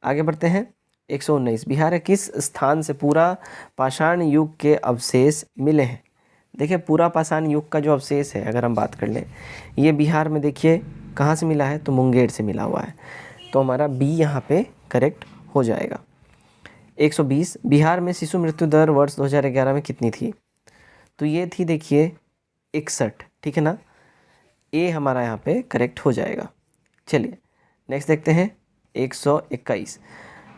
आगे बढ़ते हैं 119 बिहार के किस स्थान से पूरा पाषाण युग के अवशेष मिले हैं? देखिए पूरा पाषाण युग का जो अवशेष है अगर हम बात कर लें ये बिहार में देखिए कहाँ से मिला है, तो मुंगेर से मिला हुआ है, तो हमारा बी यहाँ पे करेक्ट हो जाएगा। 120 बिहार में शिशु मृत्यु दर वर्ष 2011 में कितनी थी? तो ये थी देखिए 61, ठीक है ना, ए हमारा यहाँ पे करेक्ट हो जाएगा। चलिए नेक्स्ट देखते हैं 121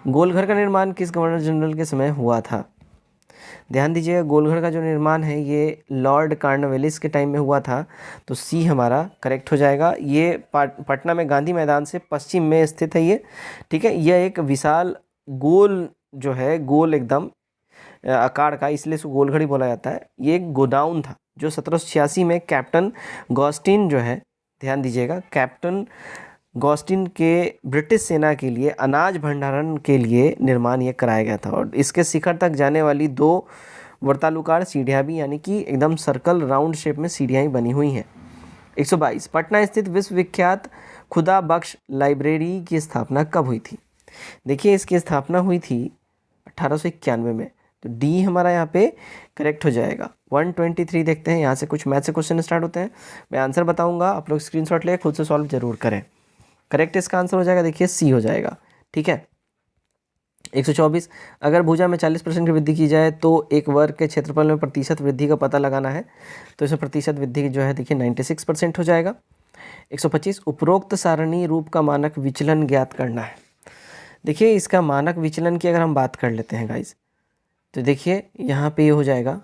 गोलघर का निर्माण किस गवर्नर जनरल के समय हुआ था? ध्यान दीजिएगा गोलघर का जो निर्माण है ये लॉर्ड कार्नवालिस के टाइम में हुआ था, तो सी हमारा करेक्ट हो जाएगा। ये पटना में गांधी मैदान से पश्चिम में स्थित है ये, ठीक है। यह एक विशाल गोल जो है गोल एकदम आकार का, इसलिए इसको गोलघर ही बोला जाता है। ये एक गोडाउन था जो 1786 में कैप्टन गॉस्टिन जो है, ध्यान दीजिएगा, कैप्टन गॉस्टिन के ब्रिटिश सेना के लिए अनाज भंडारण के लिए निर्माण ये कराया गया था। और इसके शिखर तक जाने वाली 2 वर्तालुकार सीढ़ियाँ भी, यानी कि एकदम सर्कल राउंड शेप में सीढ़ियाँ बनी हुई हैं। 122 पटना स्थित विश्वविख्यात खुदा बख्श लाइब्रेरी की स्थापना कब हुई थी? देखिए इसकी स्थापना हुई थी 1891 में, तो डी हमारा यहाँ पे करेक्ट हो जाएगा। 123 देखते हैं, यहाँ से कुछ मैथ से क्वेश्चन स्टार्ट होते हैं, मैं आंसर बताऊँगा, आप लोग स्क्रीनशॉट ले खुद से सॉल्व जरूर करें। करेक्ट इसका आंसर हो जाएगा देखिए सी हो जाएगा, ठीक है। 124 अगर भुजा में 40% की वृद्धि की जाए तो एक वर्ग के क्षेत्रफल में प्रतिशत वृद्धि का पता लगाना है, तो इसमें प्रतिशत वृद्धि जो है देखिए 96% हो जाएगा। 125 उपरोक्त सारणी रूप का मानक विचलन ज्ञात करना है। देखिए इसका मानक विचलन की अगर हम बात कर लेते हैं गाइज, तो देखिए यहाँ पे ये हो जाएगा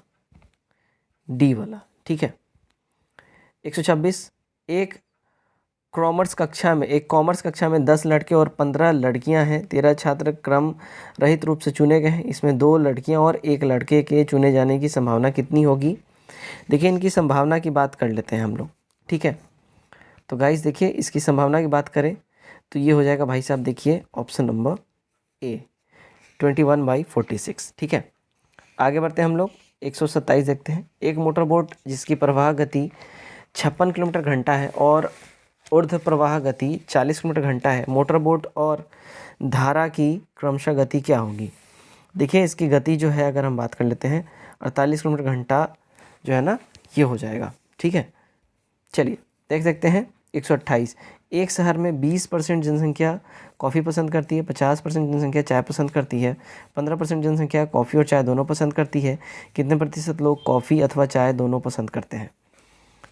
डी वाला, ठीक है। 126 एक कॉमर्स कक्षा में 10 लड़के और 15 लड़कियां हैं, 13 छात्र क्रम रहित रूप से चुने गए हैं, इसमें 2 लड़कियां और 1 लड़के के चुने जाने की संभावना कितनी होगी? देखिए इनकी संभावना की बात कर लेते हैं हम लोग, ठीक है। तो गाइस देखिए इसकी संभावना की बात करें तो ये हो जाएगा भाई साहब देखिए ऑप्शन नंबर ए 21/46, ठीक है। आगे बढ़ते हैं हम लोग 127 देखते हैं। एक मोटर बोट जिसकी प्रवाह गति 56 किलोमीटर घंटा है और ऊर्ध्व प्रवाह गति 40 किलोमीटर घंटा है, मोटर बोट और धारा की क्रमशः गति क्या होगी? देखिए इसकी गति जो है अगर हम बात कर लेते हैं 48 किलोमीटर घंटा जो है ना ये हो जाएगा, ठीक है। चलिए देख सकते हैं 128 एक शहर में 20% जनसंख्या कॉफ़ी पसंद करती है, 50% जनसंख्या चाय पसंद करती है, 15% जनसंख्या कॉफ़ी और चाय दोनों पसंद करती है। कितने प्रतिशत लोग कॉफ़ी अथवा चाय दोनों पसंद करते हैं?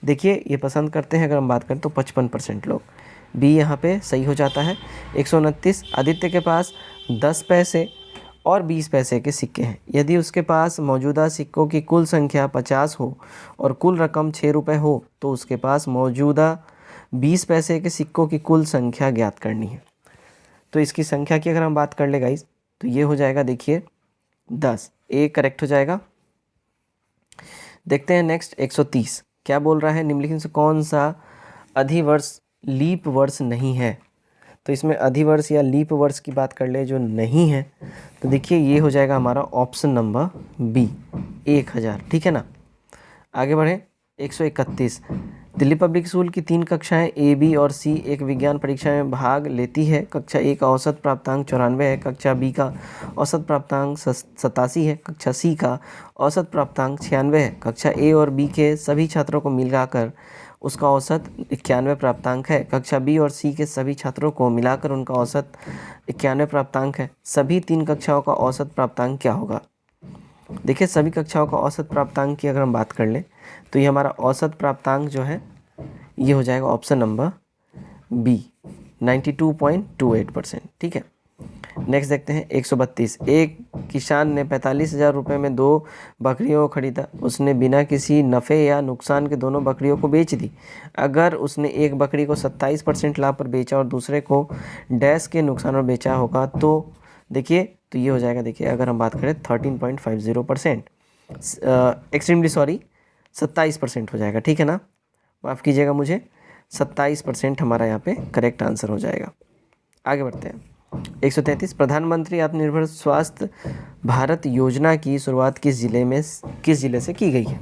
देखिए ये पसंद करते हैं अगर हम बात करें तो 55% लोग, बी यहाँ पे सही हो जाता है। 129 आदित्य के पास 10 पैसे और 20 पैसे के सिक्के हैं। यदि उसके पास मौजूदा सिक्कों की कुल संख्या 50 हो और कुल रकम 6 रुपये हो तो उसके पास मौजूदा 20 पैसे के सिक्कों की कुल संख्या ज्ञात करनी है। तो इसकी संख्या की अगर हम बात कर ले गाइस तो ये हो जाएगा, देखिए 10, ए करेक्ट हो जाएगा। देखते हैं नेक्स्ट 130 क्या बोल रहा है, निम्नलिखित से कौन सा अधिवर्ष लीप वर्ष नहीं है। तो इसमें अधिवर्ष या लीप वर्ष की बात कर ले जो नहीं है, तो देखिए ये हो जाएगा हमारा ऑप्शन नंबर बी 1000, ठीक है ना। आगे बढ़े 131, दिल्ली पब्लिक स्कूल की 3 कक्षाएं ए, बी और सी एक विज्ञान परीक्षा में भाग लेती है। कक्षा ए का औसत प्राप्तांक 94 है, कक्षा बी का औसत प्राप्तांक 87 है, कक्षा सी का औसत प्राप्तांक 96 है। कक्षा ए और बी के सभी छात्रों को मिलाकर उसका औसत 91 प्राप्तांक है। कक्षा बी और सी के सभी छात्रों को मिलाकर उनका औसत 91 प्राप्तांक है। सभी 3 कक्षाओं का औसत प्राप्तांक क्या होगा। देखिए सभी कक्षाओं का औसत प्राप्तांक की अगर हम बात कर लें तो ये हमारा औसत प्राप्तांक जो है ये हो जाएगा ऑप्शन नंबर बी 92.28%, ठीक है। नेक्स्ट देखते हैं 132, एक किसान ने 45,000 रुपये में 2 बकरियों को खरीदा। उसने बिना किसी नफ़े या नुकसान के दोनों बकरियों को बेच दी। अगर उसने एक बकरी को 27% लाभ पर बेचा और दूसरे को डैश के नुकसान पर बेचा होगा तो देखिए तो ये हो जाएगा, देखिए अगर हम बात करें 13.50%, एक्सट्रीमली सॉरी 27% हो जाएगा, ठीक है ना, माफ़ कीजिएगा मुझे, 27% हमारा यहाँ पे करेक्ट आंसर हो जाएगा। आगे बढ़ते हैं 133, प्रधानमंत्री आत्मनिर्भर स्वास्थ्य भारत योजना की शुरुआत किस जिले से की गई है।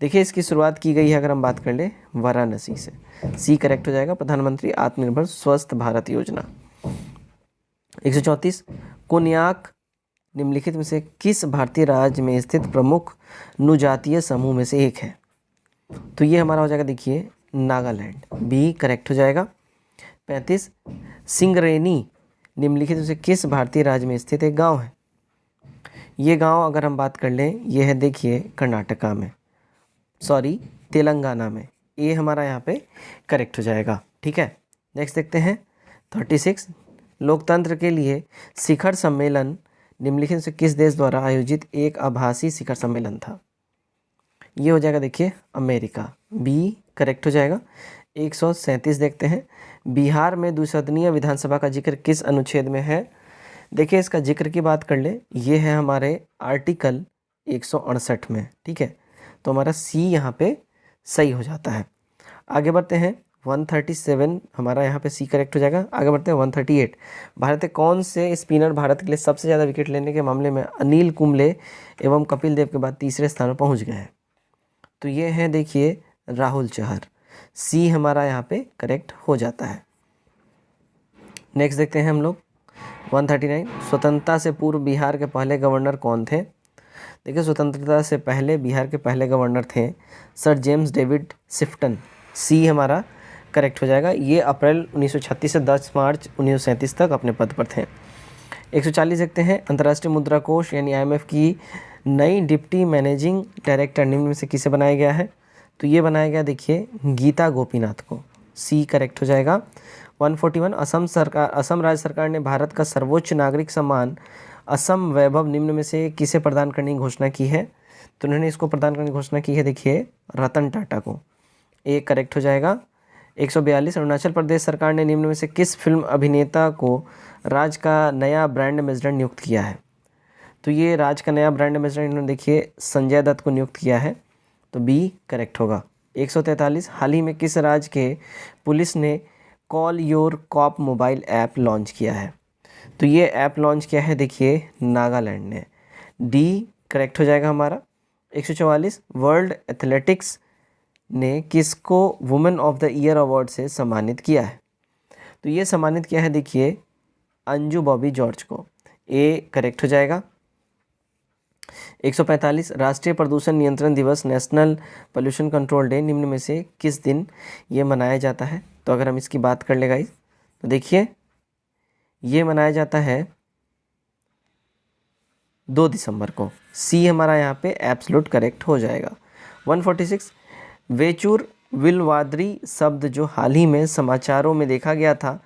देखिए इसकी शुरुआत की गई है अगर हम बात कर ले वाराणसी से, सी करेक्ट हो जाएगा, प्रधानमंत्री आत्मनिर्भर स्वस्थ भारत योजना। 134, कोन्याक निम्नलिखित में से किस भारतीय राज्य में स्थित प्रमुख नुजातीय समूह में से एक है। तो ये हमारा हो जाएगा, देखिए नागालैंड, बी करेक्ट हो जाएगा। 35, सिंगरेनी निम्नलिखित में से किस भारतीय राज्य में स्थित एक गांव है। ये गांव अगर हम बात कर लें ये है, देखिए कर्नाटका में, सॉरी तेलंगाना में, ये हमारा यहाँ पे करेक्ट हो जाएगा, ठीक है। नेक्स्ट देखते हैं 36, लोकतंत्र के लिए शिखर सम्मेलन निम्नलिखित से किस देश द्वारा आयोजित एक आभासी शिखर सम्मेलन था। ये हो जाएगा, देखिए अमेरिका, बी करेक्ट हो जाएगा। 137 देखते हैं, बिहार में द्विसदनीय विधानसभा का जिक्र किस अनुच्छेद में है। देखिए इसका जिक्र की बात कर ले, ये है हमारे आर्टिकल 168 में, ठीक है, तो हमारा सी यहाँ पे सही हो जाता है। आगे बढ़ते हैं 137 हमारा यहाँ पे सी करेक्ट हो जाएगा। आगे बढ़ते हैं 138, भारत के कौन से स्पिनर भारत के लिए सबसे ज़्यादा विकेट लेने के मामले में अनिल कुंबले एवं कपिल देव के बाद तीसरे स्थान पर पहुँच गए हैं। तो ये है, देखिए राहुल चहर, सी हमारा यहाँ पे करेक्ट हो जाता है। नेक्स्ट देखते हैं हम लोग 139, स्वतंत्रता से पूर्व बिहार के पहले गवर्नर कौन थे। देखिए स्वतंत्रता से पहले बिहार के पहले गवर्नर थे सर जेम्स डेविड शिफ्टन, सी हमारा करेक्ट हो जाएगा। ये अप्रैल 1936 से 10 मार्च 1937 तक अपने पद पर थे। 140 देखते हैं, अंतर्राष्ट्रीय मुद्रा कोष यानी IMF की नई डिप्टी मैनेजिंग डायरेक्टर निम्न में से किसे बनाया गया है। तो ये बनाया गया, देखिए गीता गोपीनाथ को, सी करेक्ट हो जाएगा। 141, असम राज्य सरकार ने भारत का सर्वोच्च नागरिक सम्मान असम वैभव निम्न में से किसे प्रदान करने की घोषणा की है। तो उन्होंने इसको प्रदान करने की घोषणा की है, देखिए रतन टाटा को, ए करेक्ट हो जाएगा। 142, अरुणाचल प्रदेश सरकार ने निम्न में से किस फिल्म अभिनेता को राज्य का नया ब्रांड एम्बेसडर नियुक्त किया है। तो ये राज्य का नया ब्रांड एम्बेसडर इन्होंने, देखिए संजय दत्त को नियुक्त किया है, तो बी करेक्ट होगा। 143, हाल ही में किस राज्य के पुलिस ने call your cop mobile app launch किया है। तो ये ऐप लॉन्च किया है, देखिए नागालैंड ने, डी करेक्ट हो जाएगा हमारा। 144, वर्ल्ड एथलेटिक्स ने किसको women of the year award से सम्मानित किया है। तो ये सम्मानित किया है, देखिए अंजू बॉबी जॉर्ज को, ए करेक्ट हो जाएगा। 145, राष्ट्रीय प्रदूषण नियंत्रण दिवस नेशनल पोल्यूशन कंट्रोल डे निम्न में से किस दिन ये मनाया जाता है। तो अगर हम इसकी बात कर ले गाइस तो देखिए ये मनाया जाता है 2 दिसंबर को, सी हमारा यहाँ पे एब्सोल्यूट करेक्ट हो जाएगा। 146, वेचूर विलवाद्री शब्द जो हाल ही में समाचारों में देखा गया था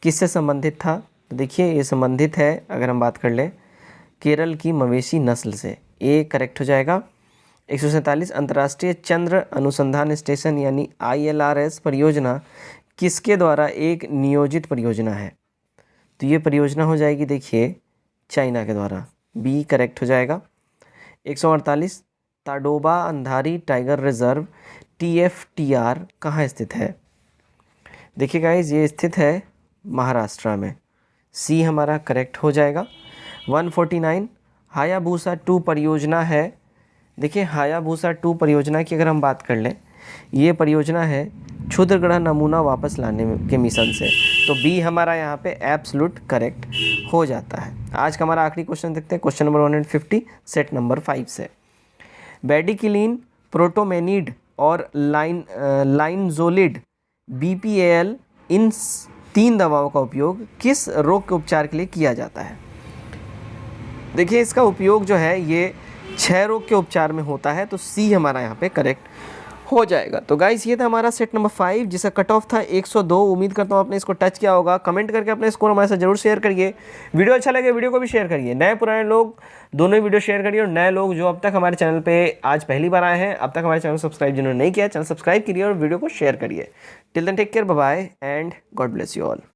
किससे संबंधित था। तो देखिए ये संबंधित है, अगर हम बात कर ले केरल की मवेशी नस्ल से, ए करेक्ट हो जाएगा। 147 अंतर्राष्ट्रीय चंद्र अनुसंधान स्टेशन यानी ILRS परियोजना किसके द्वारा एक नियोजित परियोजना है? तो ये परियोजना हो जाएगी देखिए चाइना के द्वारा, बी करेक्ट हो जाएगा। 148 Tadoba Andhari tiger reserve TFTR कहाँ स्थित है? देखिए गाइज ये स्थित है महाराष्ट्र में, सी हमारा करेक्ट हो जाएगा। 149 हायाबूसा 2 परियोजना है। देखिए हायाबूसा 2 परियोजना की अगर हम बात कर लें, ये परियोजना है क्षुद्र ग्रह नमूना वापस लाने के मिशन से, तो बी हमारा यहाँ पे एब्सोल्यूट करेक्ट हो जाता है। आज का हमारा आखिरी क्वेश्चन देखते हैं, क्वेश्चन नंबर 150 सेट नंबर 5 से। बेडिक्विलिन, प्रोटोमेनिड और लाइनजोलिड BPAL इन 3 दवाओं का उपयोग किस रोग के उपचार के लिए किया जाता है? देखिए इसका उपयोग जो है ये 6 रोग के उपचार में होता है, तो सी हमारा यहाँ पे करेक्ट हो जाएगा। तो गाइस ये था हमारा सेट नंबर 5 जिसका कट ऑफ था 102। उम्मीद करता हूँ आपने इसको टच किया होगा। कमेंट करके अपने स्कोर हमारे साथ जरूर शेयर करिए। वीडियो अच्छा लगे वीडियो को भी शेयर करिए। नए पुराने लोग दोनों ही वीडियो शेयर करिए, और नए लोग जो अब तक हमारे चैनल पे आज पहली बार आए हैं, अब तक हमारे चैनल को सब्सक्राइब जिन्होंने नहीं किया, चैनल सब्सक्राइब करिए और वीडियो को शेयर करिए। Till then take care, bye bye and God bless you all.